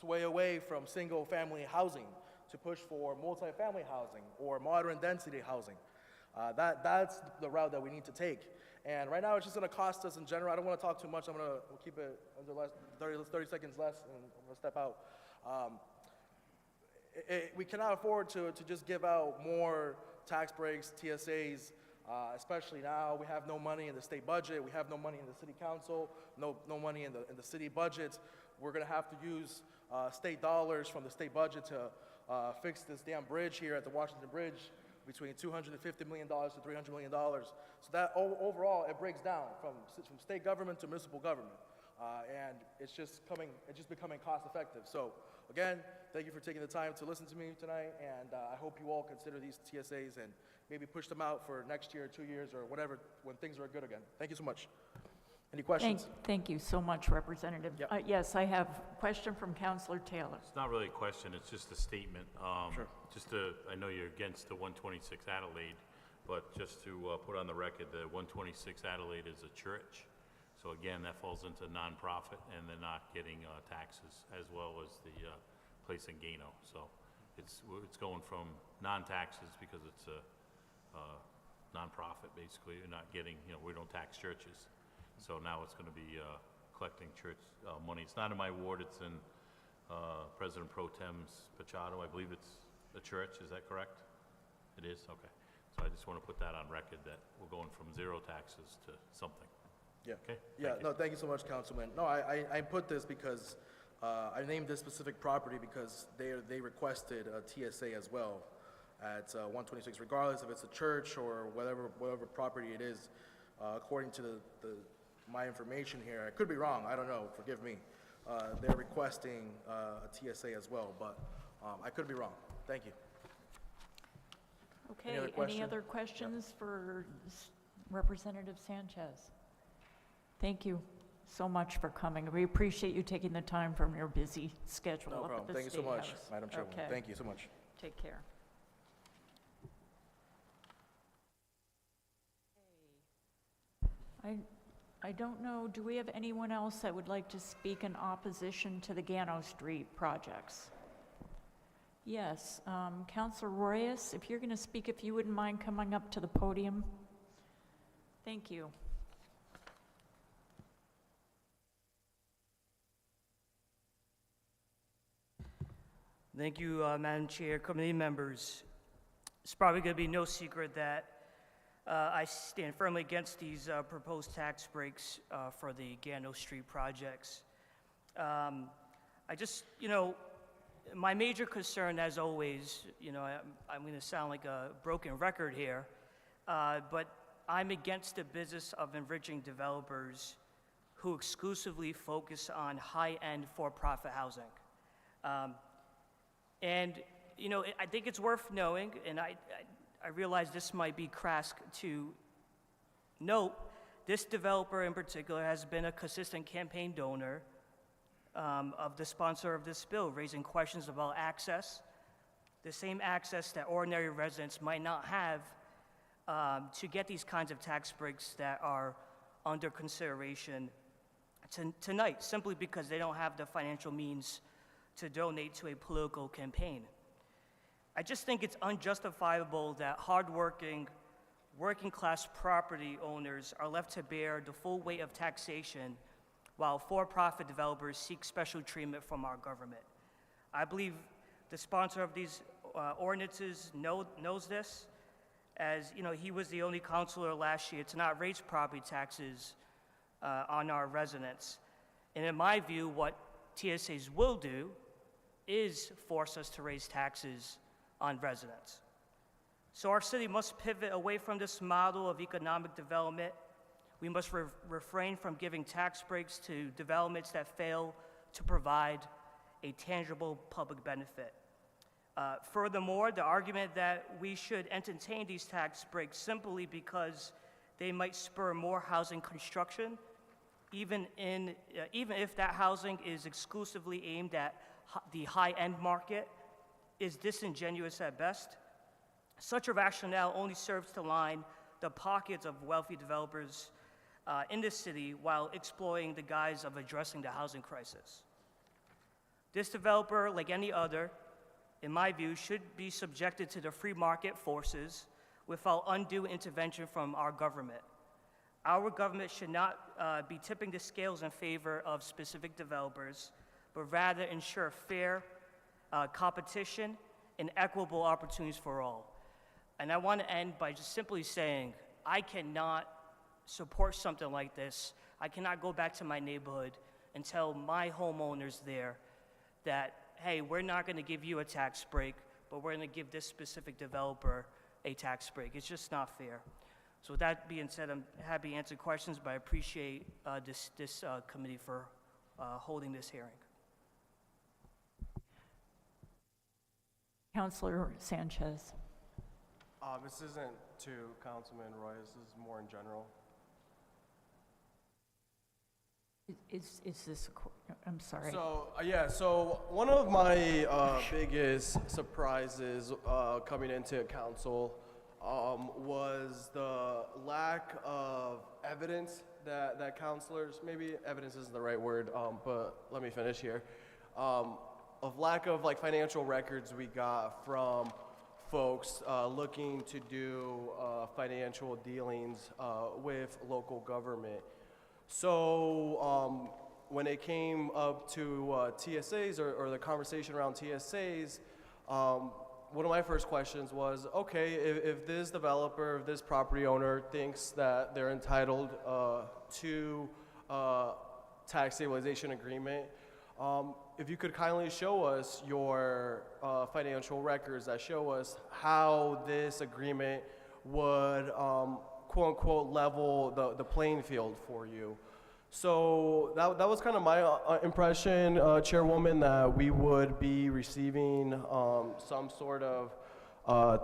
sway away from single-family housing, to push for multi-family housing or modern density housing. That's the route that we need to take. And right now, it's just going to cost us in general. I don't want to talk too much. We'll keep it under 30 seconds less, and I'm going to step out. We cannot afford to just give out more tax breaks, TSAs, especially now. We have no money in the state budget. We have no money in the city council, no money in the city budget. We're going to have to use state dollars from the state budget to fix this damn bridge here at the Washington Bridge, between $250 million to $300 million. So that overall, it breaks down from state government to municipal government. And it's just becoming cost effective. So again, thank you for taking the time to listen to me tonight, and I hope you all consider these TSAs and maybe push them out for next year, 2 years, or whatever, when things are good again. Thank you so much. Any questions? Thank you so much, Representative. Yep. Yes, I have a question from Councilor Taylor. It's not really a question, it's just a statement. Sure. I know you're against the 126 Adelaide, but just to put on the record, the 126 Adelaide is a church. So again, that falls into nonprofit, and they're not getting taxes as well as the place in Gano. So it's going from non-taxes because it's a nonprofit, basically. You're not getting, we don't tax churches. So now it's going to be collecting church money. It's not in my ward, it's in President Pro Tem's Pachado. I believe it's a church, is that correct? It is? Okay. So I just want to put that on record that we're going from zero taxes to something. Yeah. Okay? Yeah, no, thank you so much, Councilman. No, I put this because I named this specific property because they requested a TSA as well at 126, regardless if it's a church or whatever property it is. According to my information here, I could be wrong, I don't know, forgive me. They're requesting a TSA as well, but I could be wrong. Thank you. Okay, Any other questions for Representative Sanchez? Thank you so much for coming. We appreciate you taking the time from your busy schedule No up at problem. the Thank you so State much, House. Madam Chairwoman. Okay. Thank you so much. Take care. I don't know, do we have anyone else that would like to speak in opposition to the Gano Street projects? Yes, Councilor Royas, if you're going to speak, if you wouldn't mind coming up to the podium. Thank you. Thank you, Madam Chair, committee members. It's probably going to be no secret that I stand firmly against these proposed tax breaks for the Gano Street projects. My major concern, as always, I'm going to sound like a broken record here, but I'm against the business of enriching developers who exclusively focus on high-end for-profit housing. I think it's worth knowing, and I realize this might be crass to note, this developer in particular has been a consistent campaign donor of the sponsor of this bill, raising questions about access, the same access that ordinary residents might not have to get these kinds of tax breaks that are under consideration tonight, simply because they don't have the financial means to donate to a political campaign. I just think it's unjustifiable that hardworking, working-class property owners are left to bear the full weight of taxation while for-profit developers seek special treatment from our government. I believe the sponsor of these ordinances knows this, as he was the only councilor last year to not raise property taxes on our residents. And in my view, what TSAs will do is force us to raise taxes on residents. So our city must pivot away from this model of economic development. We must refrain from giving tax breaks to developments that fail to provide a tangible public benefit. Furthermore, the argument that we should entertain these tax breaks simply because they might spur more housing construction, even if that housing is exclusively aimed at the high-end market, is disingenuous at best. Such a rationale only serves to line the pockets of wealthy developers in this city while exploiting the guise of addressing the housing crisis. This developer, like any other, in my view, should be subjected to the free market forces without undue intervention from our government. Our government should not be tipping the scales in favor of specific developers, but rather ensure fair competition and equitable opportunities for all. And I want to end by just simply saying, I cannot support something like this. I cannot go back to my neighborhood and tell my homeowners there that, hey, we're not going to give you a tax break, but we're going to give this specific developer a tax break. It's just not fair. So with that being said, I'm happy to answer questions, but I appreciate this committee for holding this hearing. Councilor Sanchez. This isn't to Councilman Roy, this is more in general. Is this, I'm sorry. So, yeah, so one of my biggest surprises coming into council was the lack of evidence that counselors, maybe evidence isn't the right word, but let me finish here, of lack of like financial records we got from folks looking to do financial dealings with local government. So when it came up to TSAs or the conversation around TSAs, one of my first questions was, okay, if this developer, if this property owner thinks that they're entitled to tax stabilization agreement, if you could kindly show us your financial records that show us how this agreement would quote unquote level the playing field for you. So that was kind of my impression, Chairwoman, that we would be receiving some sort of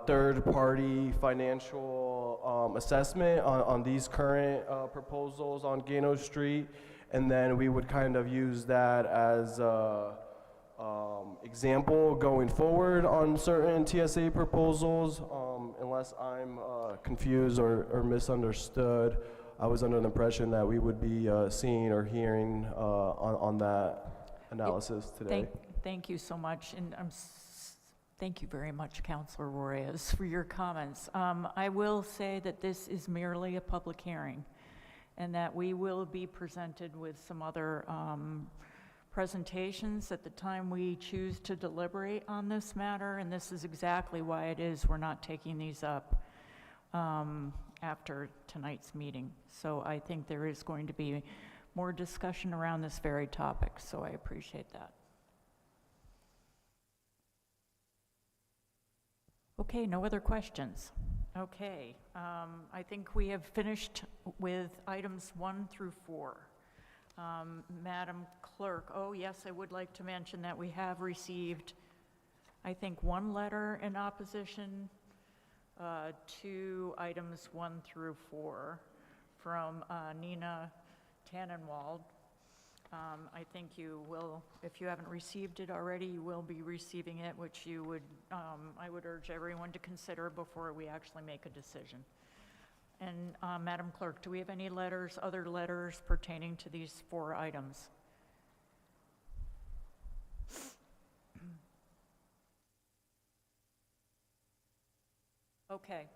third-party financial assessment on these current proposals on Gano Street, and then we would kind of use that as example going forward on certain TSA proposals, unless I'm confused or misunderstood. I was under the impression that we would be seeing or hearing on that analysis today. Thank you so much, and thank you very much, Councilor Royas, for your comments. I will say that this is merely a public hearing, and that we will be presented with some other presentations at the time we choose to deliberate on this matter, and this is exactly why it is we're not taking these up after tonight's meeting. So I think there is going to be more discussion around this very topic, so I appreciate that. Okay, no other questions. Okay, I think we have finished with items 1 through 4. Madam Clerk, oh yes, I would like to mention that we have received, I think, 1 letter in opposition to items 1 through 4 from Nina Tannenwald. I think you will, if you haven't received it already, you will be receiving it, which you would, I would urge everyone to consider before we actually make a decision. And Madam Clerk, do we have any letters, other letters pertaining to these 4 items? Okay.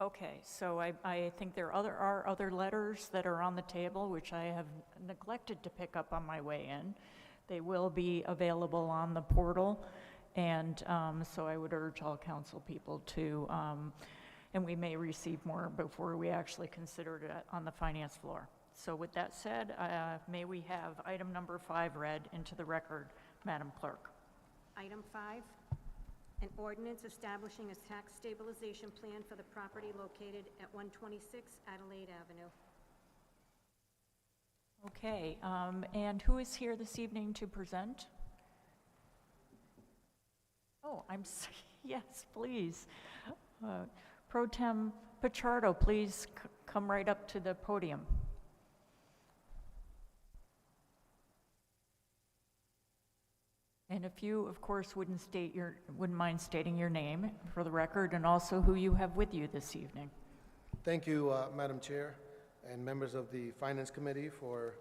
Okay, so I think there are other letters that are on the table, which I have neglected to pick up on my way in. They will be available on the portal, and so I would urge all council people to, and we may receive more before we actually consider it on the finance floor. So with that said, may we have item number 5 read into the record, Madam Clerk? Item 5, an ordinance establishing a tax stabilization plan for the property located at 126 Adelaide Avenue. Okay, and who is here this evening to present? Oh, yes, please. Pro Tem Pichardo, please come right up to the podium. And if you, of course, wouldn't mind stating your name for the record, and also who you have with you this evening. Thank you, Madam Chair, and members of the Finance Committee for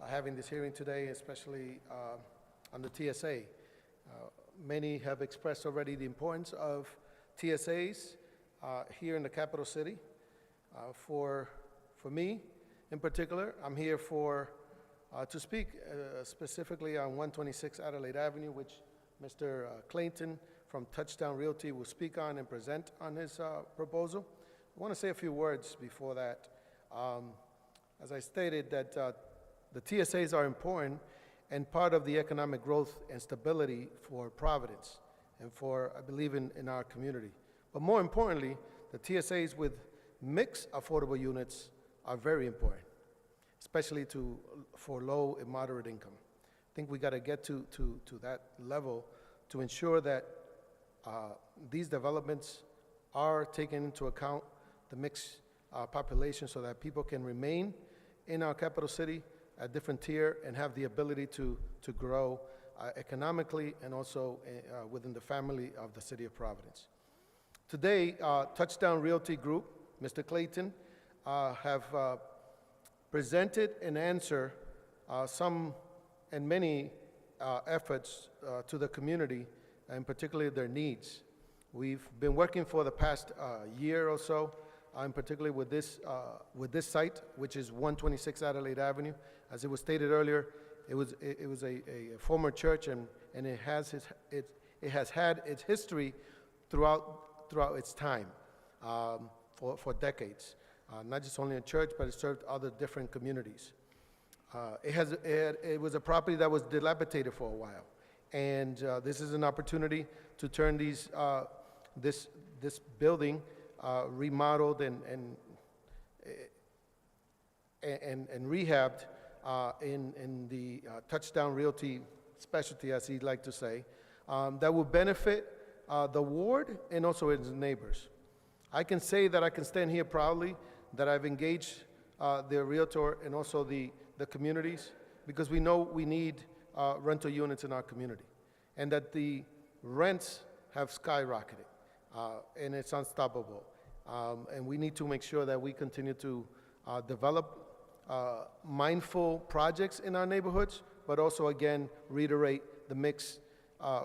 having this hearing today, especially on the TSA. many have expressed already the importance of TSAs here in the capital city. For me, in particular, I'm here to speak specifically on 126 Adelaide Avenue, which Mr. Clayton from Touchdown Realty will speak on and present on his proposal. I want to say a few words before that. As I stated, that the TSAs are important and part of the economic growth and stability for Providence and for, I believe, in our community. But more importantly, the TSAs with mixed affordable units are very important, especially for low and moderate income. I think we got to get to that level to ensure that these developments are taken into account the mixed population so that people can remain in our capital city at different tier and have the ability to grow economically and also within the family of the city of Providence. Today, Touchdown Realty Group, Mr. Clayton, have presented and answered some and many efforts to the community, and particularly their needs. We've been working for the past year or so, and particularly with this site, which is 126 Adelaide Avenue. As it was stated earlier, it was a former church, and it has had its history throughout its time for decades. Not just only a church, but it served other different communities. It was a property that was dilapidated for a while, and this is an opportunity to turn this building remodeled and rehabbed in the Touchdown Realty specialty, as he'd like to say, that will benefit the ward and also its neighbors. I can say that I can stand here proudly that I've engaged the realtor and also the communities, because we know we need rental units in our community, and that the rents have skyrocketed, and it's unstoppable. And we need to make sure that we continue to develop mindful projects in our neighborhoods, but also, again, reiterate the mixed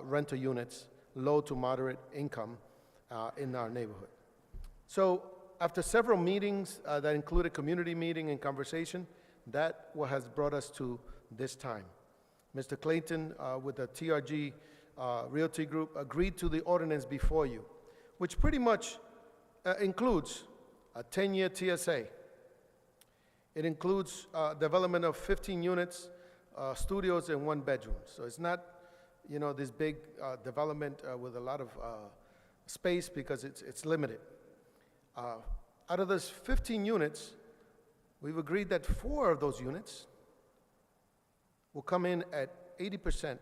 rental units, low to moderate income in our neighborhood. So after several meetings that included community meeting and conversation, that what has brought us to this time. Mr. Clayton with the TRG Realty Group agreed to the ordinance before you, which pretty much includes a 10-year TSA. It includes development of 15 units, studios, and 1 bedroom. So it's not, this big development with a lot of space, because it's limited. Out of those 15 units, we've agreed that 4 of those units will come in at 80%,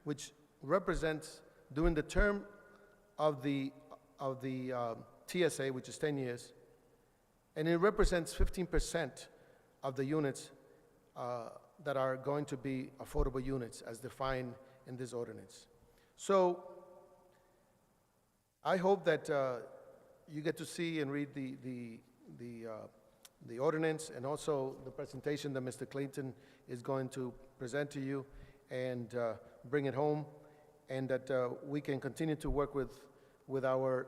which represents, during the term of the TSA, which is 10 years, and it represents 15% of the units that are going to be affordable units as defined in this ordinance. So I hope that you get to see and read the ordinance, and also the presentation that Mr. Clayton is going to present to you, and bring it home, and that we can continue to work with our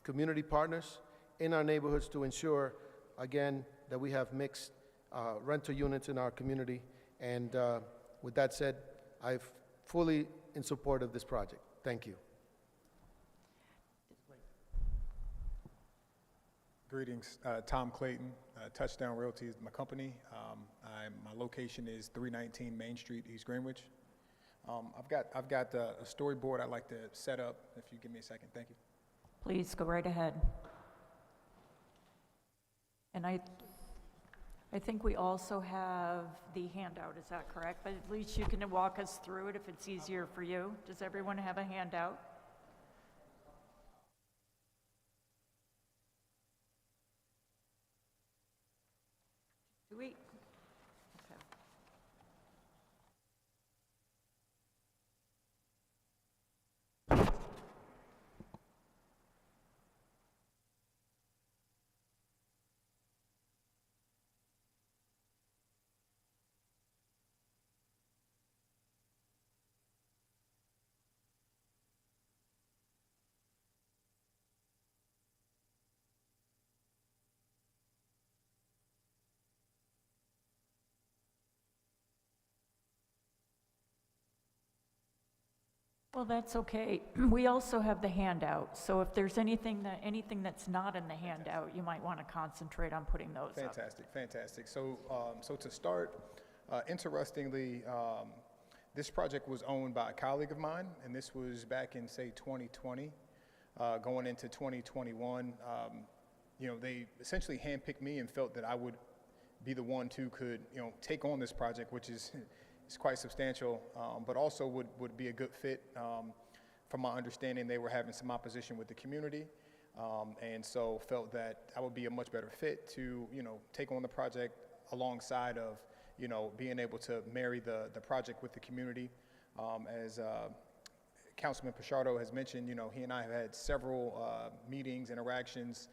community partners in our neighborhoods to ensure, again, that we have mixed rental units in our community. And with that said, I'm fully in support of this project. Thank you. Greetings, Tom Clayton, Touchdown Realty is my company. My location is 319 Main Street, East Greenwich. I've got a storyboard I'd like to set up, if you give me a second. Thank you. Please go right ahead. And I think we also have the handout, is that correct? But at least you can walk us through it if it's easier for you. Does everyone have a handout? Do we? Okay. Well, that's okay. We also have the handout, so if there's anything that's not in the handout, you might want to concentrate on putting those up. Fantastic, fantastic. So, so to start, interestingly, this project was owned by a colleague of mine, and this was back in, say, 2020, going into 2021. You know, they essentially handpicked me and felt that I would be the one who could, you know, take on this project, which is quite substantial, but also would be a good fit. From my understanding, they were having some opposition with the community, and so felt that I would be a much better fit to, you know, take on the project alongside of, you know, being able to marry the project with the community. As Councilman Pichardo has mentioned, you know, he and I have had several meetings, interactions,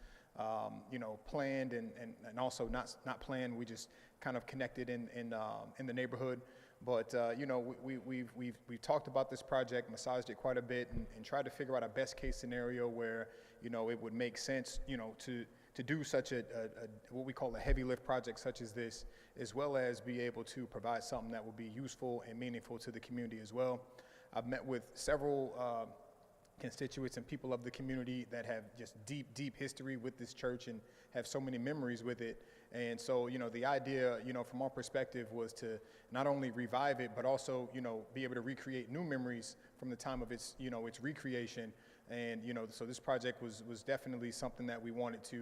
you know, planned and also not planned. We just kind of connected in the neighborhood. But you know, we've talked about this project, massaged it quite a bit, and tried to figure out a best case scenario where, you know, it would make sense, you know, to do such a what we call a heavy lift project such as this, as well as be able to provide something that will be useful and meaningful to the community as well. I've met with several constituents and people of the community that have just deep history with this church and have so many memories with it. And so, you know, the idea, you know, from our perspective was to not only revive it, but also, you know, be able to recreate new memories from the time of its, you know, its recreation. And, you know, so this project was definitely something that we wanted to,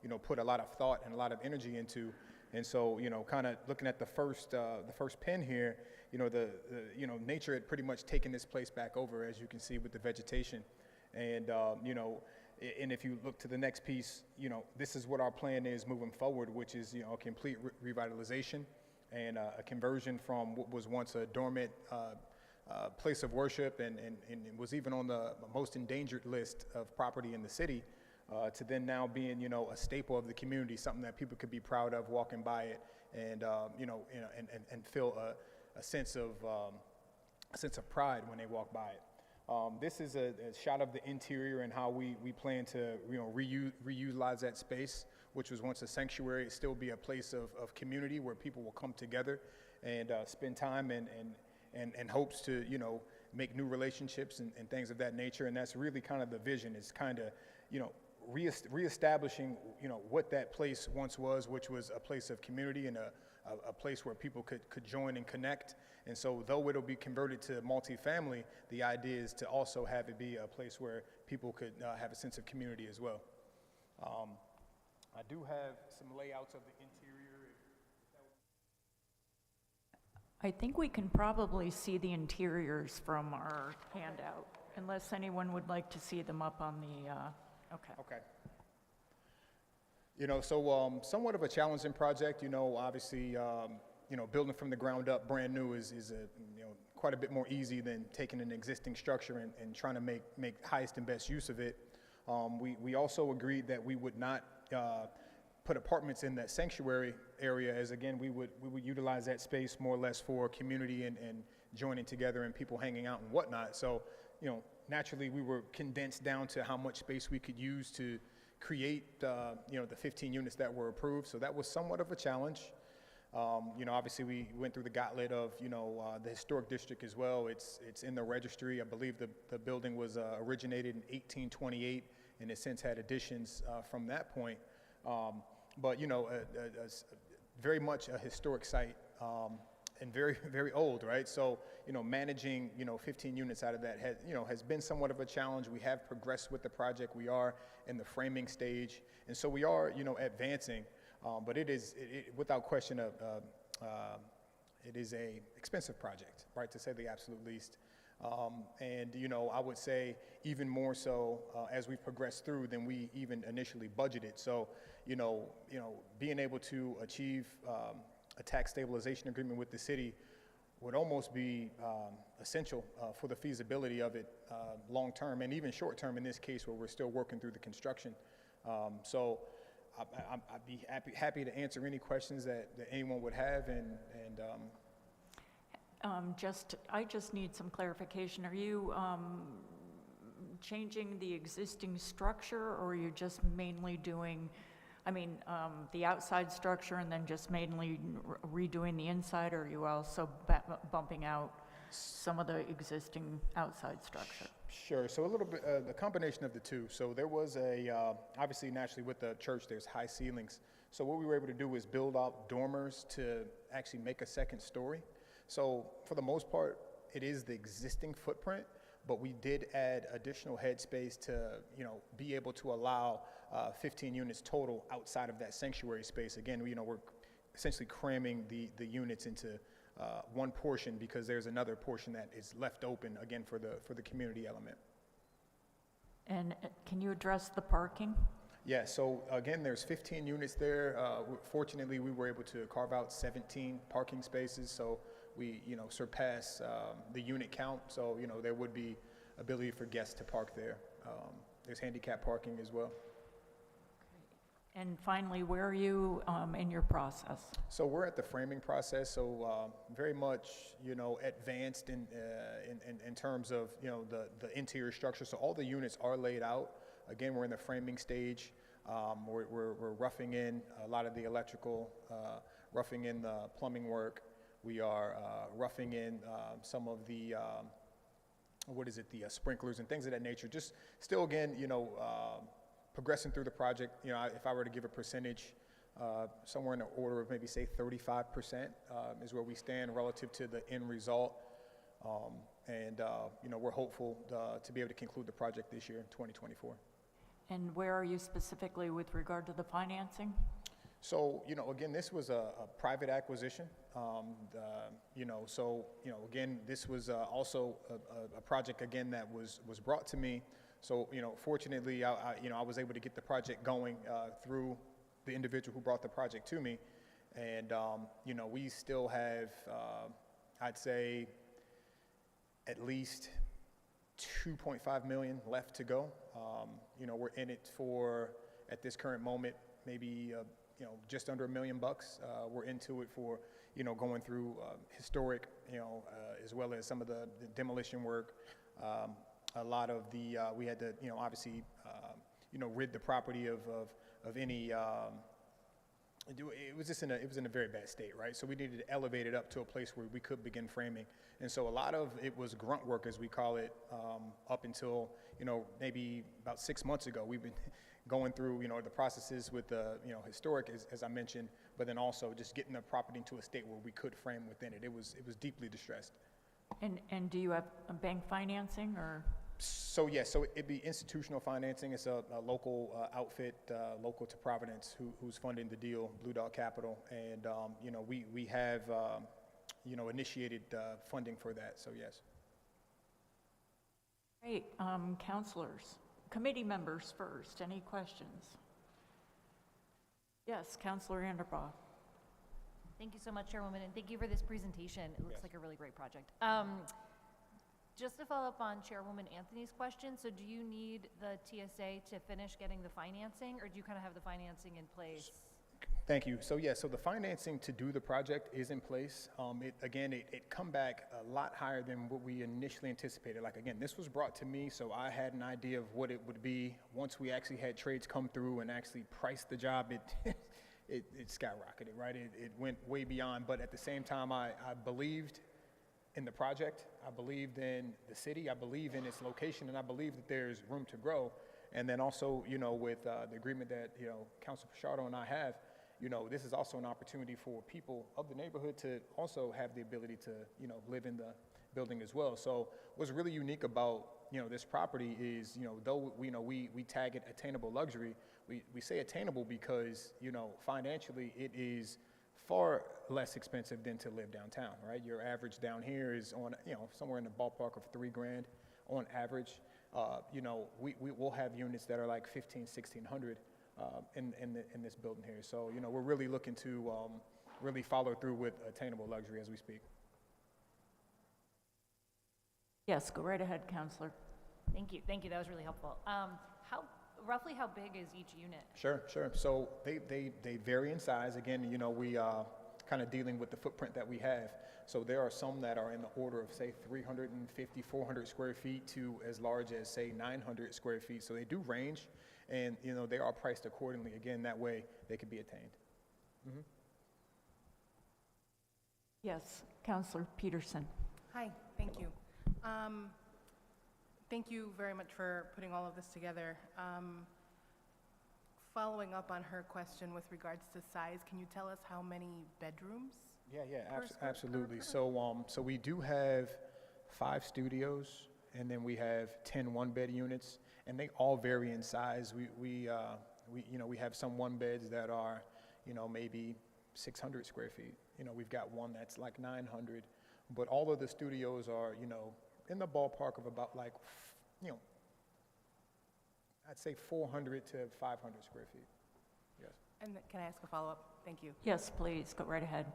you know, put a lot of thought and a lot of energy into. And so, you know, kind of looking at the first pin here, you know, you know, nature had pretty much taken this place back over, as you can see with the vegetation. And, you know, and if you look to the next piece, you know, this is what our plan is moving forward, which is, you know, a complete revitalization and a conversion from what was once a dormant place of worship and was even on the most endangered list of property in the city, to then now being, you know, a staple of the community, something that people could be proud of walking by it and, you know, and feel a sense of pride when they walk by it. This is a shot of the interior and how we plan to, you know, reutilize that space, which was once a sanctuary. It still be a place of community where people will come together and spend time and hopes to, you know, make new relationships and things of that nature. And that's really kind of the vision, is kind of, you know, reestablishing, you know, what that place once was, which was a place of community and a place where people could join and connect. And so though it'll be converted to multifamily, the idea is to also have it be a place where people could have a sense of community as well. I do have some layouts of the interior. I think we can probably see the interiors from our handout, unless anyone would like to see them up on the, okay. Okay. You know, so somewhat of a challenging project. You know, obviously, you know, building from the ground up brand new is you know, quite a bit more easy than taking an existing structure and trying to make highest and best use of it. We also agreed that we would not put apartments in that sanctuary area, as again, we would utilize that space more or less for community and joining together and people hanging out and whatnot. So, you know, naturally we were condensed down to how much space we could use to create, you know, the 15 units that were approved. So that was somewhat of a challenge. You know, obviously we went through the gauntlet of, you know, the historic district as well. It's in the registry. I believe the building was originated in 1828 and has since had additions from that point. But, you know, very much a historic site and very, very old, right? So, you know, managing, you know, 15 units out of that has been somewhat of a challenge. We have progressed with the project. We are in the framing stage. And so we are, you know, advancing. But it is, without question, it is a expensive project, right, to say the absolute least. And, you know, I would say even more so as we've progressed through than we even initially budgeted. So, you know, being able to achieve a tax stabilization agreement with the city would almost be essential for the feasibility of it long term and even short term in this case where we're still working through the construction. So I'd be happy to answer any questions that anyone would have I just need some clarification. Are you changing the existing structure, or are you just mainly doing, the outside structure and then just mainly redoing the inside, or are you also bumping out some of the existing outside structure? Sure. So a little bit, the combination of the two. So there was obviously naturally with the church, there's high ceilings. So what we were able to do is build out dormers to actually make a second story. So for the most part, it is the existing footprint, but we did add additional headspace to, be able to allow 15 units total outside of that sanctuary space. Again, we're essentially cramming the units into one portion because there's another portion that is left open, again, for the community element. And can you address the parking? Yeah, so again, there's 15 units there. Fortunately, we were able to carve out 17 parking spaces, so we, surpass the unit count. So, there would be ability for guests to park there. There's handicap parking as well. And finally, where are you in your process? So we're at the framing process, so very much, advanced in terms of, the interior structure. So all the units are laid out. Again, we're in the framing stage. We're roughing in a lot of the electrical, roughing in the plumbing work. We are roughing in some of the, the sprinklers and things of that nature. Just still, again, progressing through the project. If I were to give a percentage, somewhere in the order of maybe say 35% is where we stand relative to the end result. We're hopeful to be able to conclude the project this year in 2024. And where are you specifically with regard to the financing? So, again, this was a private acquisition. Again, this was also a project, again, that was brought to me. So, fortunately, I was able to get the project going through the individual who brought the project to me. And, we still have, I'd say, at least 2.5 million left to go. We're in it for, at this current moment, maybe, just under $1 million. We're into it for, going through historic, as well as some of the demolition work. A lot of the, we had to, obviously, rid the property of any, it was in a very bad state, right? So we needed to elevate it up to a place where we could begin framing. And so a lot of it was grunt work, as we call it, up until, maybe about 6 months ago. We've been going through, the processes with the, historic, as I mentioned, but then also just getting the property into a state where we could frame within it. It was deeply distressed. And do you have a bank financing or? So yes, so it'd be institutional financing. It's a local outfit, local to Providence, who's funding the deal, Blue Dog Capital, and we have initiated funding for that. So yes. Great, councilors, committee members first. Any questions? Yes, Councilor Anderbaugh. Thank you so much, Chairwoman, and thank you for this presentation. It looks like a really great project. Just to follow up on Chairwoman Anthony's question, so do you need the TSA to finish getting the financing, or do you kind of have the financing in place? Thank you. So so the financing to do the project is in place. It come back a lot higher than what we initially anticipated. Like, again, this was brought to me, so I had an idea of what it would be. Once we actually had trades come through and actually priced the job, it skyrocketed, right? It went way beyond, but at the same time, I believed in the project, I believed in the city, I believe in its location, and I believe that there's room to grow. And then also, with the agreement that, Councilor Pichardo and I have, this is also an opportunity for people of the neighborhood to also have the ability to, live in the building as well. So what's really unique about, this property is, though we tag it attainable luxury, we say attainable because, financially it is far less expensive than to live downtown, right? Your average down here is on, somewhere in the ballpark of $3,000 on average. We will have units that are like 1,600 in this building here. So, we're really looking to really follow through with attainable luxury as we speak. Yes, go right ahead, Councilor. Thank you, that was really helpful. Roughly how big is each unit? Sure. So they vary in size. Again, we kind of dealing with the footprint that we have. So there are some that are in the order of, say, 350, 400 square feet to as large as, say, 900 square feet. So they do range, and, they are priced accordingly. Again, that way they can be attained. Mm-hmm. Yes, Councilor Peterson. Hi, thank you. Thank you very much for putting all of this together. Following up on her question with regards to size, can you tell us how many bedrooms? Absolutely. So we do have 5 studios, and then we have 10 one-bed units, and they all vary in size. We have some one-beds that are, maybe 600 square feet. We've got one that's like 900, but all of the studios are, in the ballpark of about like, I'd say 400 to 500 square feet. Yes. And can I ask a follow-up? Thank you. Yes, please, go right ahead.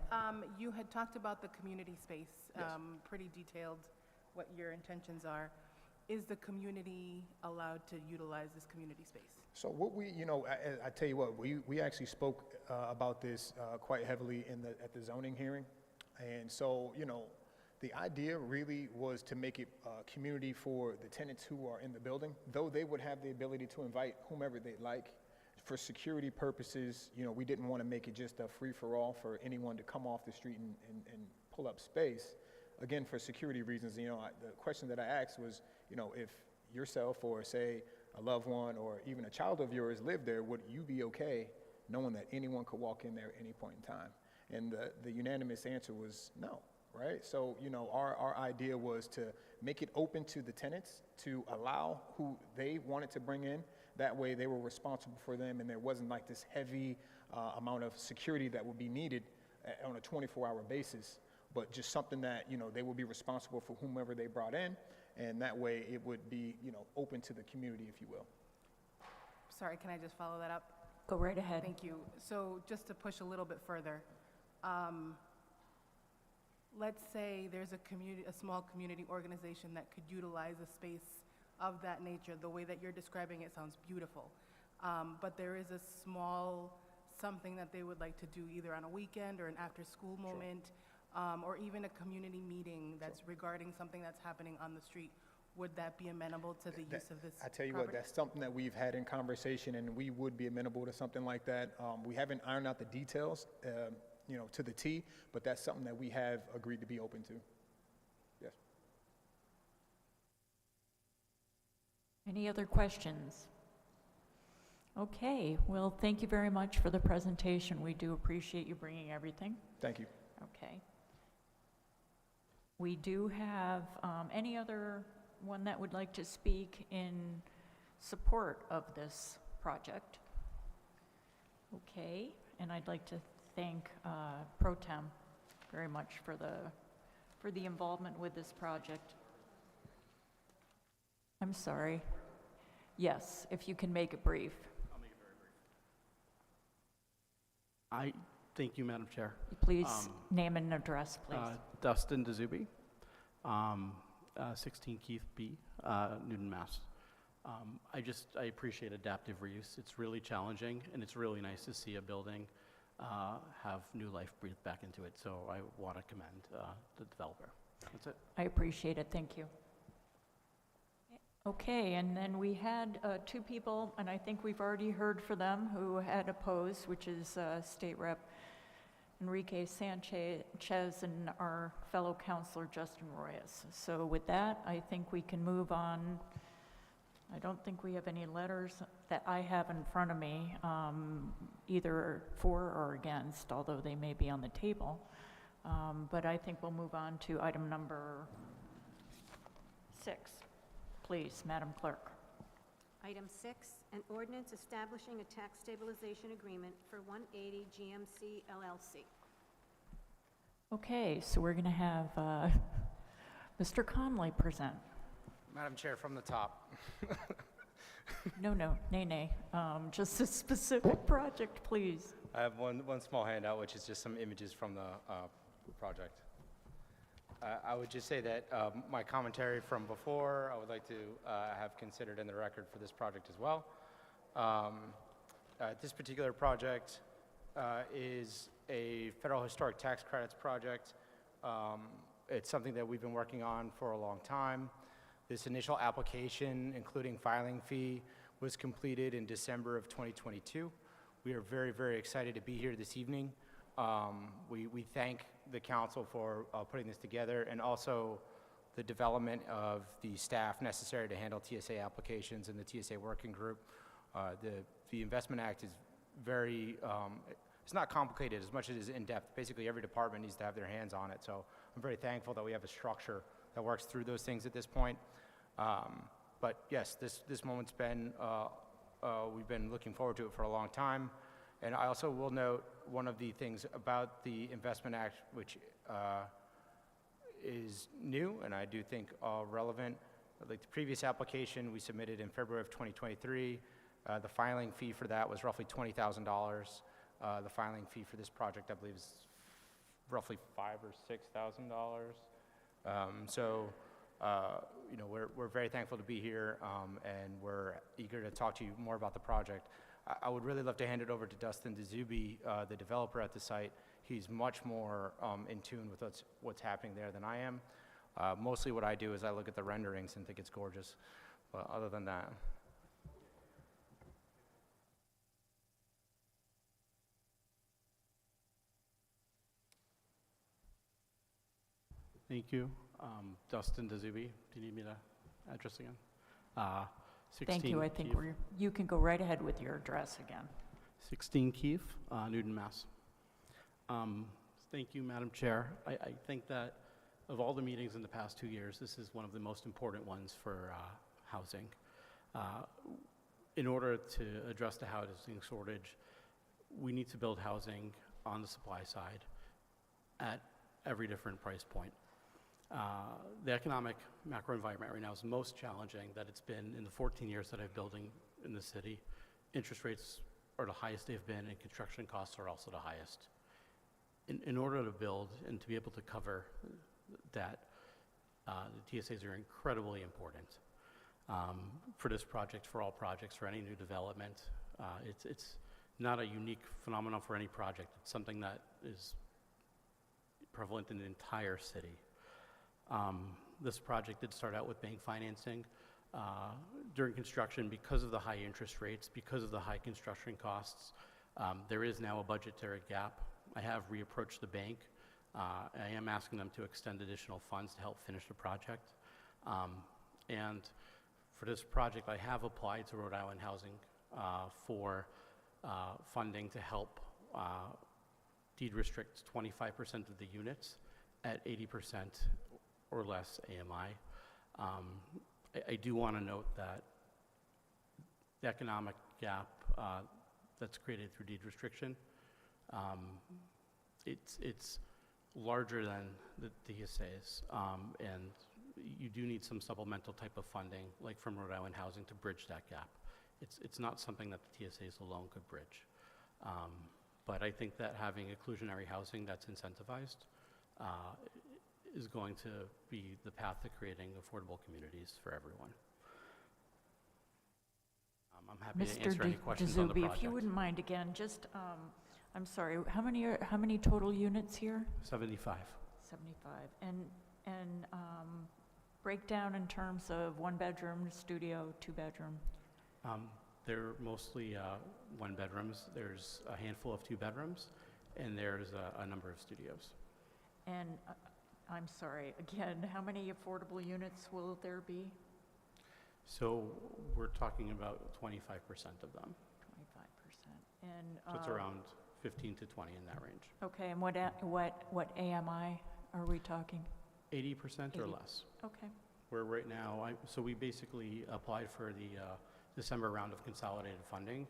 You had talked about the community space, Yes. pretty detailed what your intentions are. Is the community allowed to utilize this community space? So what I tell you what, we actually spoke about this quite heavily at the zoning hearing. And so, the idea really was to make it a community for the tenants who are in the building, though they would have the ability to invite whomever they'd like. For security purposes, we didn't want to make it just a free-for-all for anyone to come off the street and pull up space. Again, for security reasons, the question that I asked was, if yourself or, say, a loved one or even a child of yours lived there, would you be okay knowing that anyone could walk in there at any point in time? And the unanimous answer was no. Right? So, our idea was to make it open to the tenants to allow who they wanted to bring in. That way they were responsible for them, and there wasn't like this heavy amount of security that would be needed on a 24-hour basis, but just something that, they would be responsible for whomever they brought in, and that way it would be, open to the community, if you will. Sorry, can I just follow that up? Go right ahead. Thank you. So just to push a little bit further, let's say there's a small community organization that could utilize a space of that nature. The way that you're describing it sounds beautiful. But there is a small something that they would like to do either on a weekend or an after-school moment, or even a community meeting that's regarding something that's happening on the street. Would that be amenable to the use of this I tell you property? what, that's something that we've had in conversation, and we would be amenable to something like that. We haven't ironed out the details, to the T, but that's something that we have agreed to be open to. Yes. Any other questions? Okay, well, thank you very much for the presentation. We do appreciate you bringing everything. Thank you. Okay. We do have any other one that would like to speak in support of this project? Okay, and I'd like to thank Pro Tem very much for the involvement with this project. I'm sorry. Yes, if you can make it brief. I'll make it very brief. Thank you, Madam Chair. Please name and address, please. Dustin Dazubi, 16 Keith B., Newton, Mass. I appreciate adaptive reuse. It's really challenging, and it's really nice to see a building have new life breathed back into it. So I want to commend the developer. That's it. I appreciate it, thank you. Okay, and then we had 2 people, and I think we've already heard for them, who had opposed, which is State Rep Enrique Sanchez and our fellow councilor Justin Royas. So with that, I think we can move on. I don't think we have any letters that I have in front of me, either for or against, although they may be on the table. But I think we'll move on to item number 6. Please, Madam Clerk. Item 6, an ordinance establishing a tax stabilization agreement for 180 GMC LLC. Okay, so we're going to have Mr. Conley present. Madam Chair, from the top. No, nay. Just a specific project, please. I have one small handout, which is just some images from the project. I would just say that my commentary from before, I would like to have considered in the record for this project as well. This particular project is a federal historic tax credits project. It's something that we've been working on for a long time. This initial application, including filing fee, was completed in December of 2022. We are very, very excited to be here this evening. We thank the council for putting this together, and also the development of the staff necessary to handle TSA applications and the TSA working group. The Investment Act is very, it's not complicated as much as it is in-depth. Basically, every department needs to have their hands on it, so I'm very thankful that we have a structure that works through those things at this point. But yes, this moment's been, we've been looking forward to it for a long time. And I also will note one of the things about the Investment Act, which is new and I do think relevant. Like the previous application we submitted in February of 2023, the filing fee for that was roughly $20,000. The filing fee for this project, I believe, is roughly $5,000 or $6,000. So, you know, we're very thankful to be here, and we're eager to talk to you more about the project. I would really love to hand it over to Dustin DeZubi, the developer at the site. He's much more in tune with what's happening there than I am. Mostly what I do is I look at the renderings and think it's gorgeous. But other than that. Thank you. Dustin DeZubi, do you need me to address again? Thank you. I think Keefe. you can go right ahead with your address again. 16 Keefe, Newton, Mass. Thank you, Madam Chair. I think that of all the meetings in the past 2 years, this is one of the most important ones for housing. In order to address the housing shortage, we need to build housing on the supply side at every different price point. The economic macro environment right now is most challenging that it's been in the 14 years that I've building in the city. Interest rates are the highest they've been, and construction costs are also the highest. In order to build and to be able to cover that, the TSAs are incredibly important for this project, for all projects, for any new development. It's not a unique phenomenon for any project. It's something that is prevalent in the entire city. This project did start out with bank financing. During construction, because of the high interest rates, because of the high construction costs, there is now a budgetary gap. I have reapproached the bank. I am asking them to extend additional funds to help finish the project. And for this project, I have applied to Rhode Island Housing for funding to help deed restrict 25% of the units at 80% or less AMI. I do want to note that the economic gap that's created through deed restriction, it's larger than the TSAs, and you do need some supplemental type of funding, like from Rhode Island Housing, to bridge that gap. It's not something that the TSAs alone could bridge. But I think that having inclusionary housing that's incentivized is going to be the path to creating affordable communities for everyone. I'm happy to answer any questions on the project. If you wouldn't mind again, just, I'm sorry, how many total units here? 75. 75. And breakdown in terms of one bedroom, studio, two bedroom? They're mostly one bedrooms. There's a handful of two bedrooms, and there's a number of studios. And I'm sorry, again, how many affordable units will there be? So we're talking about 25% of them. 25%. And So it's around 15 to 20 in that range. okay, and what AMI are we talking? 80% or less. Okay. We're right now, so we basically applied for the December round of consolidated funding.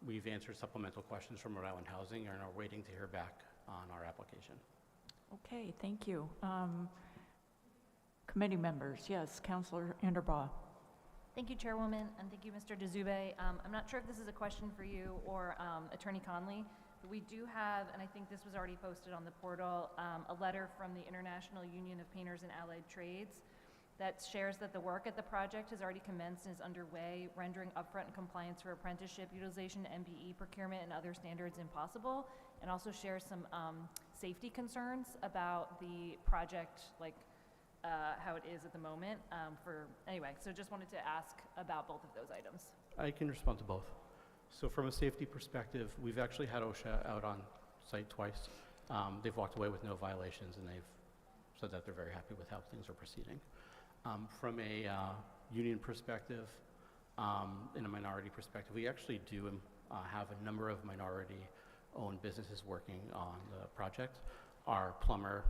We've answered supplemental questions from Rhode Island Housing and are waiting to hear back on our application. Okay, thank you. Committee members, yes, Councilor Anderbaugh. Thank you, Chairwoman, and thank you, Mr. DeZube. I'm not sure if this is a question for you or Attorney Conley, but we do have, and I think this was already posted on the portal, a letter from the International Union of Painters and Allied Trades that shares that the work at the project has already commenced and is underway, rendering upfront compliance for apprenticeship utilization, MBE procurement, and other standards impossible, and also shares some safety concerns about the project, like how it is at the moment. Anyway, so just wanted to ask about both of those items. I can respond to both. So from a safety perspective, we've actually had OSHA out on site twice. They've walked away with no violations, and they've so that they're very happy with how things are proceeding. From a union perspective, in a minority perspective, we actually do have a number of minority-owned businesses working on the project. Our plumber,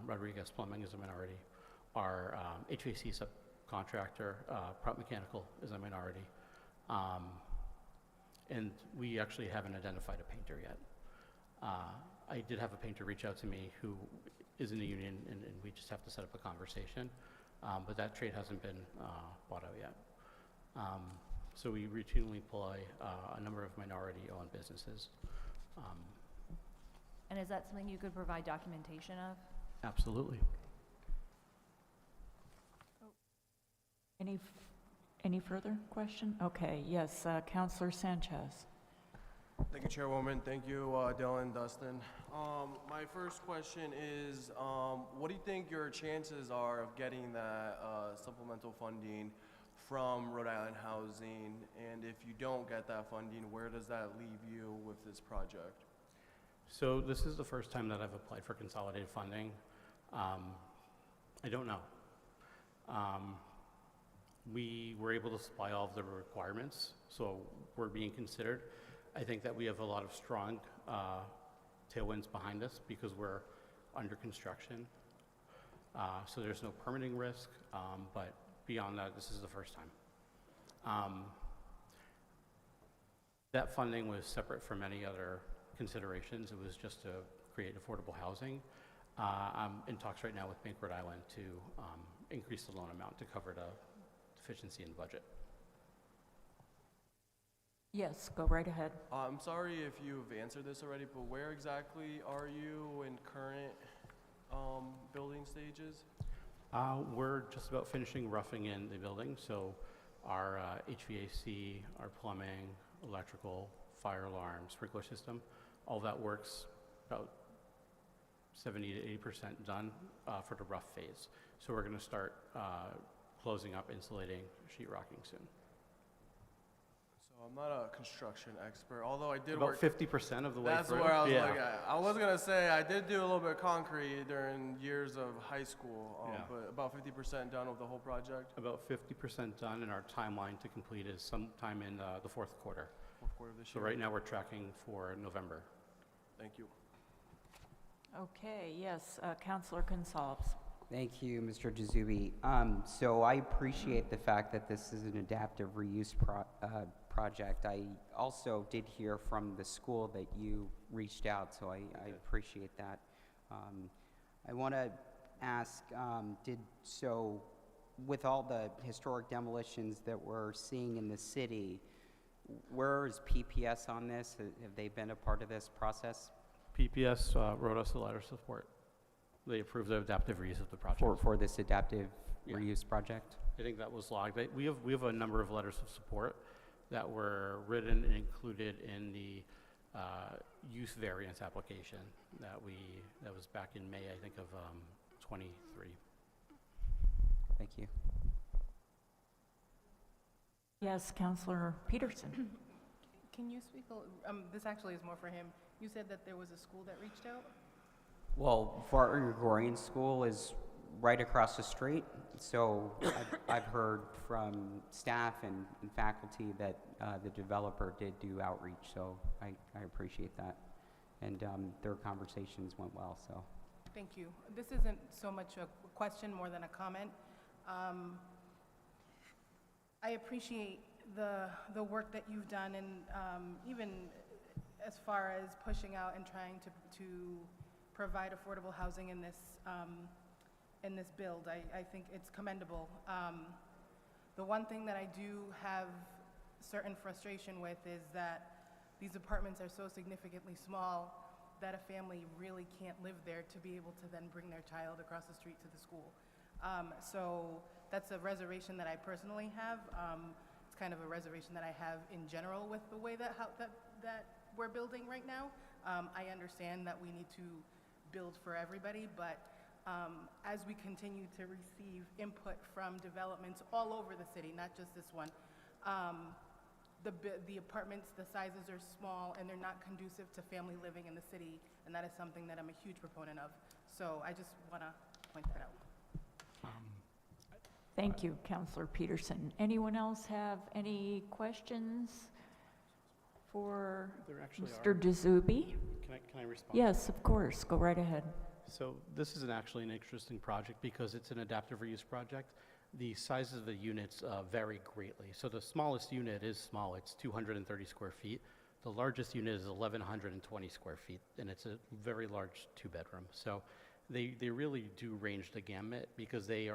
Rodriguez Plumbing, is a minority. Our HVAC subcontractor, Prop Mechanical, is a minority. And we actually haven't identified a painter yet. I did have a painter reach out to me who is in the union, and we just have to set up a conversation. But that trade hasn't been bought out yet. So we routinely employ a number of minority-owned businesses. And is that something you could provide documentation of? Absolutely. Any further question? Okay, yes, Counselor Sanchez. Thank you, Chairwoman. Thank you, Dylan, Dustin. My first question is, what do you think your chances are of getting that supplemental funding from Rhode Island Housing? And if you don't get that funding, where does that leave you with this project? So this is the first time that I've applied for consolidated funding. I don't know. We were able to supply all of the requirements, so we're being considered. I think that we have a lot of strong tailwinds behind us because we're under construction. So there's no permitting risk, but beyond that, this is the first time. That funding was separate from any other considerations. It was just to create affordable housing. I'm in talks right now with Bank Rhode Island to increase the loan amount to cover the deficiency in the budget. Yes, go right ahead. I'm sorry if you've answered this already, but where exactly are you in current building stages? We're just about finishing roughing in the building, so our HVAC, our plumbing, electrical, fire alarm, sprinkler system, all that works about 70 to 80% done for the rough phase. So we're going to start closing up, insulating, sheetrocking soon. So I'm not a construction expert, although I did About work. 50% of the way That's through. where I was Yeah. looking at. I was gonna say I did do a little bit of concrete during years of high school, Yeah. but about 50% done with the whole project. About 50% done, and our timeline to complete is sometime in the fourth quarter. Fourth quarter of this So year. right now we're tracking for November. Thank you. Okay, yes, Counselor Gonsalves. Thank you, Mr. Gizubi. So I appreciate the fact that this is an adaptive reuse project. I also did hear from the school that you reached out, so I appreciate that. I want to ask, with all the historic demolitions that we're seeing in the city, where is PPS on this? Have they been a part of this process? PPS wrote us a letter of support. They approved the adaptive reuse of the project. For this adaptive Yeah. reuse project? I think that was logged. We have a number of letters of support that were written and included in the use variance application that was back in May, I think, of 23. Thank you. Yes, Counselor Peterson. Can you speak, this actually is more for him. You said that there was a school that reached out? Well, Barton Gregorian School is right across the street, so I've heard from staff and faculty that the developer did do outreach, so I appreciate that. And their conversations went well, so. Thank you. This isn't so much a question more than a comment. I appreciate the work that you've done, and even as far as pushing out and trying to provide affordable housing in this build. I think it's commendable. The one thing that I do have certain frustration with is that these apartments are so significantly small that a family really can't live there to be able to then bring their child across the street to the school. So that's a reservation that I personally have. It's kind of a reservation that I have in general with the way that we're building right now. I understand that we need to build for everybody, but as we continue to receive input from developments all over the city, not just this one, the apartments, the sizes are small and they're not conducive to family living in the city, and that is something that I'm a huge proponent of. So I just want to point that out. Thank you, Counselor Peterson. Anyone else have any questions for There actually Mr. are. Dzubi? Can I respond? Yes, of course. Go right ahead. So this is actually an interesting project because it's an adaptive reuse project. The sizes of the units vary greatly. So the smallest unit is small, it's 230 square feet. The largest unit is 1,120 square feet, and it's a very large two-bedroom. So they really do range the gamut because they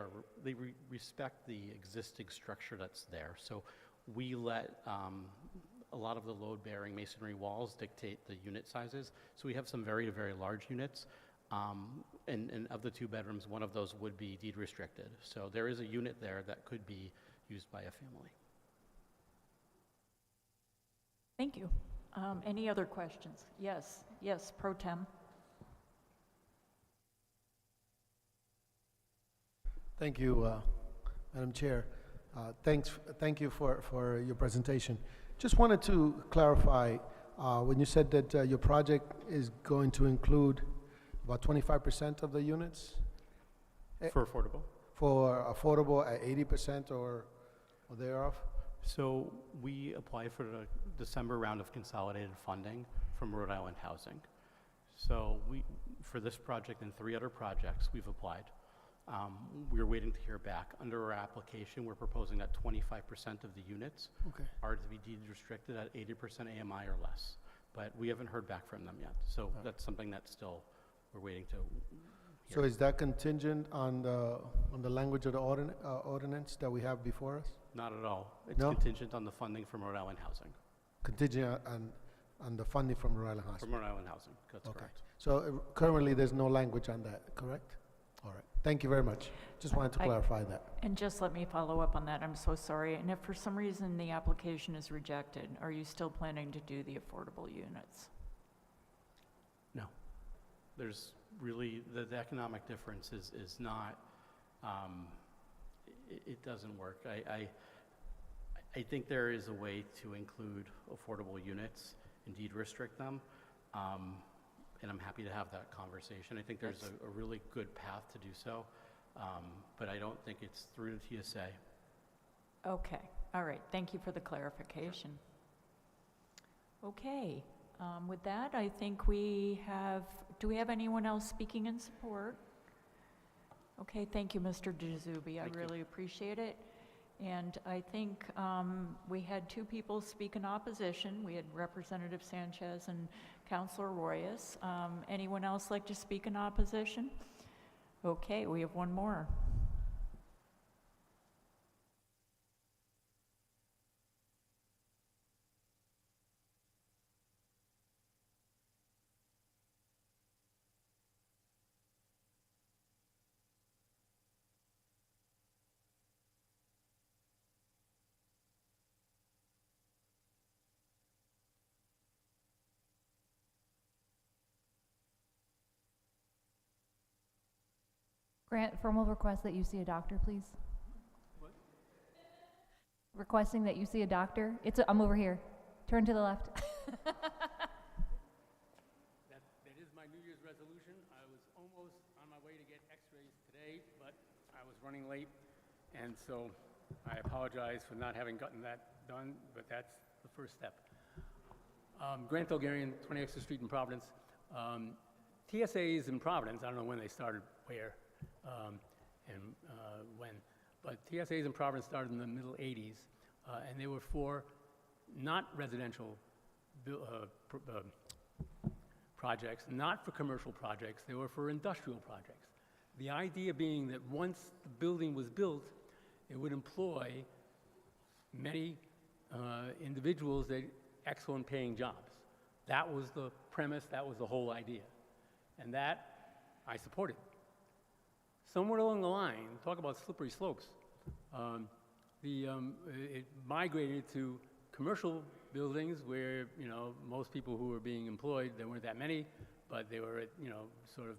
respect the existing structure that's there. So we let a lot of the load-bearing masonry walls dictate the unit sizes. So we have some very, very large units. And of the two bedrooms, one of those would be deed restricted. So there is a unit there that could be used by a family. Thank you. Any other questions? Yes, Pro Tem. Thank you, Madam Chair. Thank you for your presentation. Just wanted to clarify, when you said that your project is going to include about 25% of the units? For affordable? For affordable at 80% or thereof? So we applied for the December round of consolidated funding from Rhode Island Housing. So for this project and 3 other projects, we've applied. We're waiting to hear back. Under our application, we're proposing that 25% of the units are to be deed restricted at 80% AMI or less. But we haven't heard back from them yet. So that's something that still we're waiting to hear. So is that contingent on the language of the ordinance that we have before us? Not at all. It's No? contingent on the funding from Rhode Island Housing. Contingent on the funding from Rhode Island Hospital? From Rhode Island Housing, that's correct. So currently, there's no language on that, correct? All right. Thank you very much. Just wanted to clarify that. And just let me follow up on that. I'm so sorry. And if for some reason the application is rejected, are you still planning to do the affordable units? No. There's really, the economic difference is not, it doesn't work. I think there is a way to include affordable units, indeed restrict them, and I'm happy to have that conversation. I think there's a really good path to do so, but I don't think it's through the TSA. Okay, all right. Thank you for the clarification. Okay, with that, I think do we have anyone else speaking in support? Okay, thank you, Mr. Dzubi. I really appreciate it. And I think we had 2 people speak in opposition. We had Representative Sanchez and Councilor Royas. Anyone else like to speak in opposition? Okay, we have one more. Grant, formal request that you see a doctor, please. What? Requesting that you see a doctor. I'm over here. Turn to the left. That is my New Year's resolution. I was almost on my way to get x-rays today, but I was running late, and so I apologize for not having gotten that done, but that's the first step. Grant Elgarian, 20 Exeter Street in Providence. TSAs in Providence, I don't know when they started, where, and when, but TSAs in Providence started in the middle 80s, and they were for not residential projects, not for commercial projects, they were for industrial projects. The idea being that once the building was built, it would employ many individuals that excellent paying jobs. That was the premise, that was the whole idea. And that I supported. Somewhere along the line, talk about slippery slopes, it migrated to commercial buildings where, you know, most people who were being employed, there weren't that many, but they were at, you know, sort of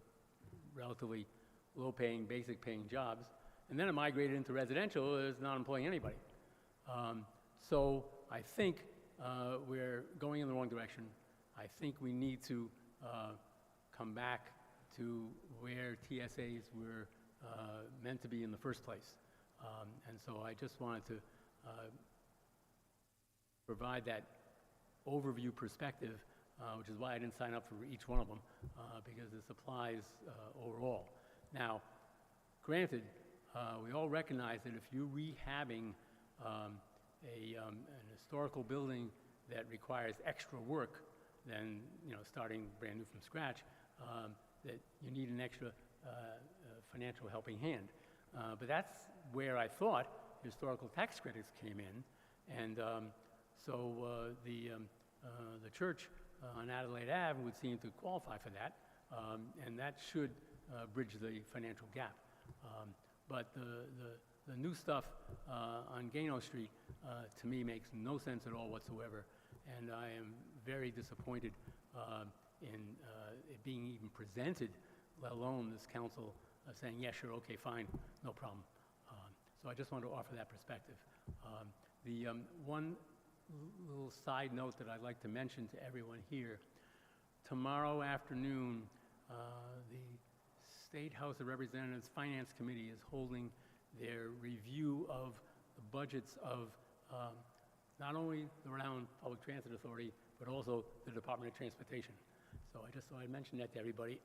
relatively low-paying, basic-paying jobs. And then it migrated into residential as not employing anybody. So I think we're going in the wrong direction. I think we need to come back to where TSAs were meant to be in the first place. And so I just wanted to provide that overview perspective, which is why I didn't sign up for each one of them, because this applies overall. Now, granted, we all recognize that if you're rehabbing an historical building that requires extra work than starting brand new from scratch, that you need an extra financial helping hand. But that's where I thought historical tax credits came in, and so the church on Adelaide Ave would seem to qualify for that, and that should bridge the financial gap. But the new stuff on Gano Street, to me, makes no sense at all whatsoever, and I am very disappointed in it being even presented, let alone this council saying, yeah, sure, okay, fine, no problem. So I just wanted to offer that perspective. The one little side note that I'd like to mention to everyone here, tomorrow afternoon, the State House of Representatives Finance Committee is holding their review of the budgets of not only the Rhode Island Public Transit Authority, but also the Department of Transportation. So I just thought I'd mention that to everybody.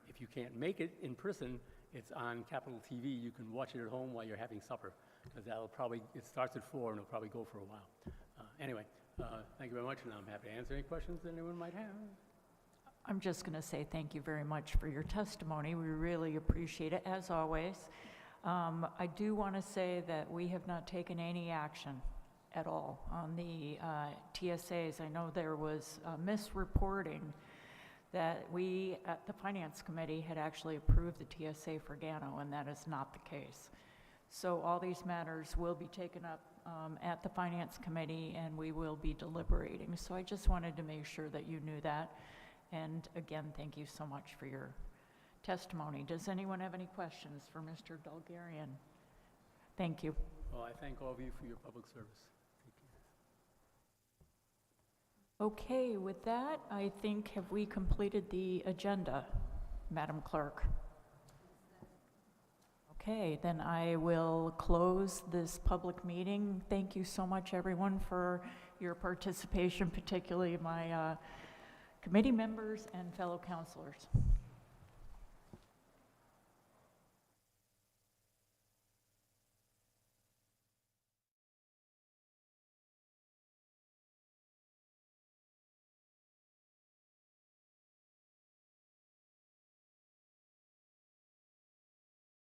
If you can't make it in person, it's on Capitol TV. You can watch it at home while you're having supper, because it starts at 4 and it'll probably go for a while. Anyway, thank you very much, and I'm happy to answer any questions that anyone might have. I'm just going to say thank you very much for your testimony. We really appreciate it, as always. I do want to say that we have not taken any action at all on the TSAs. I know there was misreporting that we at the Finance Committee had actually approved the TSA for Gano, and that is not the case. So all these matters will be taken up at the Finance Committee, and we will be deliberating. So I just wanted to make sure that you knew that. And again, thank you so much for your testimony. Does anyone have any questions for Mr. Dulgarian? Thank you. Well, I thank all of you for your public service. Okay, with that, I think, have we completed the agenda, Madam Clerk? Okay, then I will close this public meeting. Thank you so much, everyone, for your participation, particularly my committee members and fellow councilors.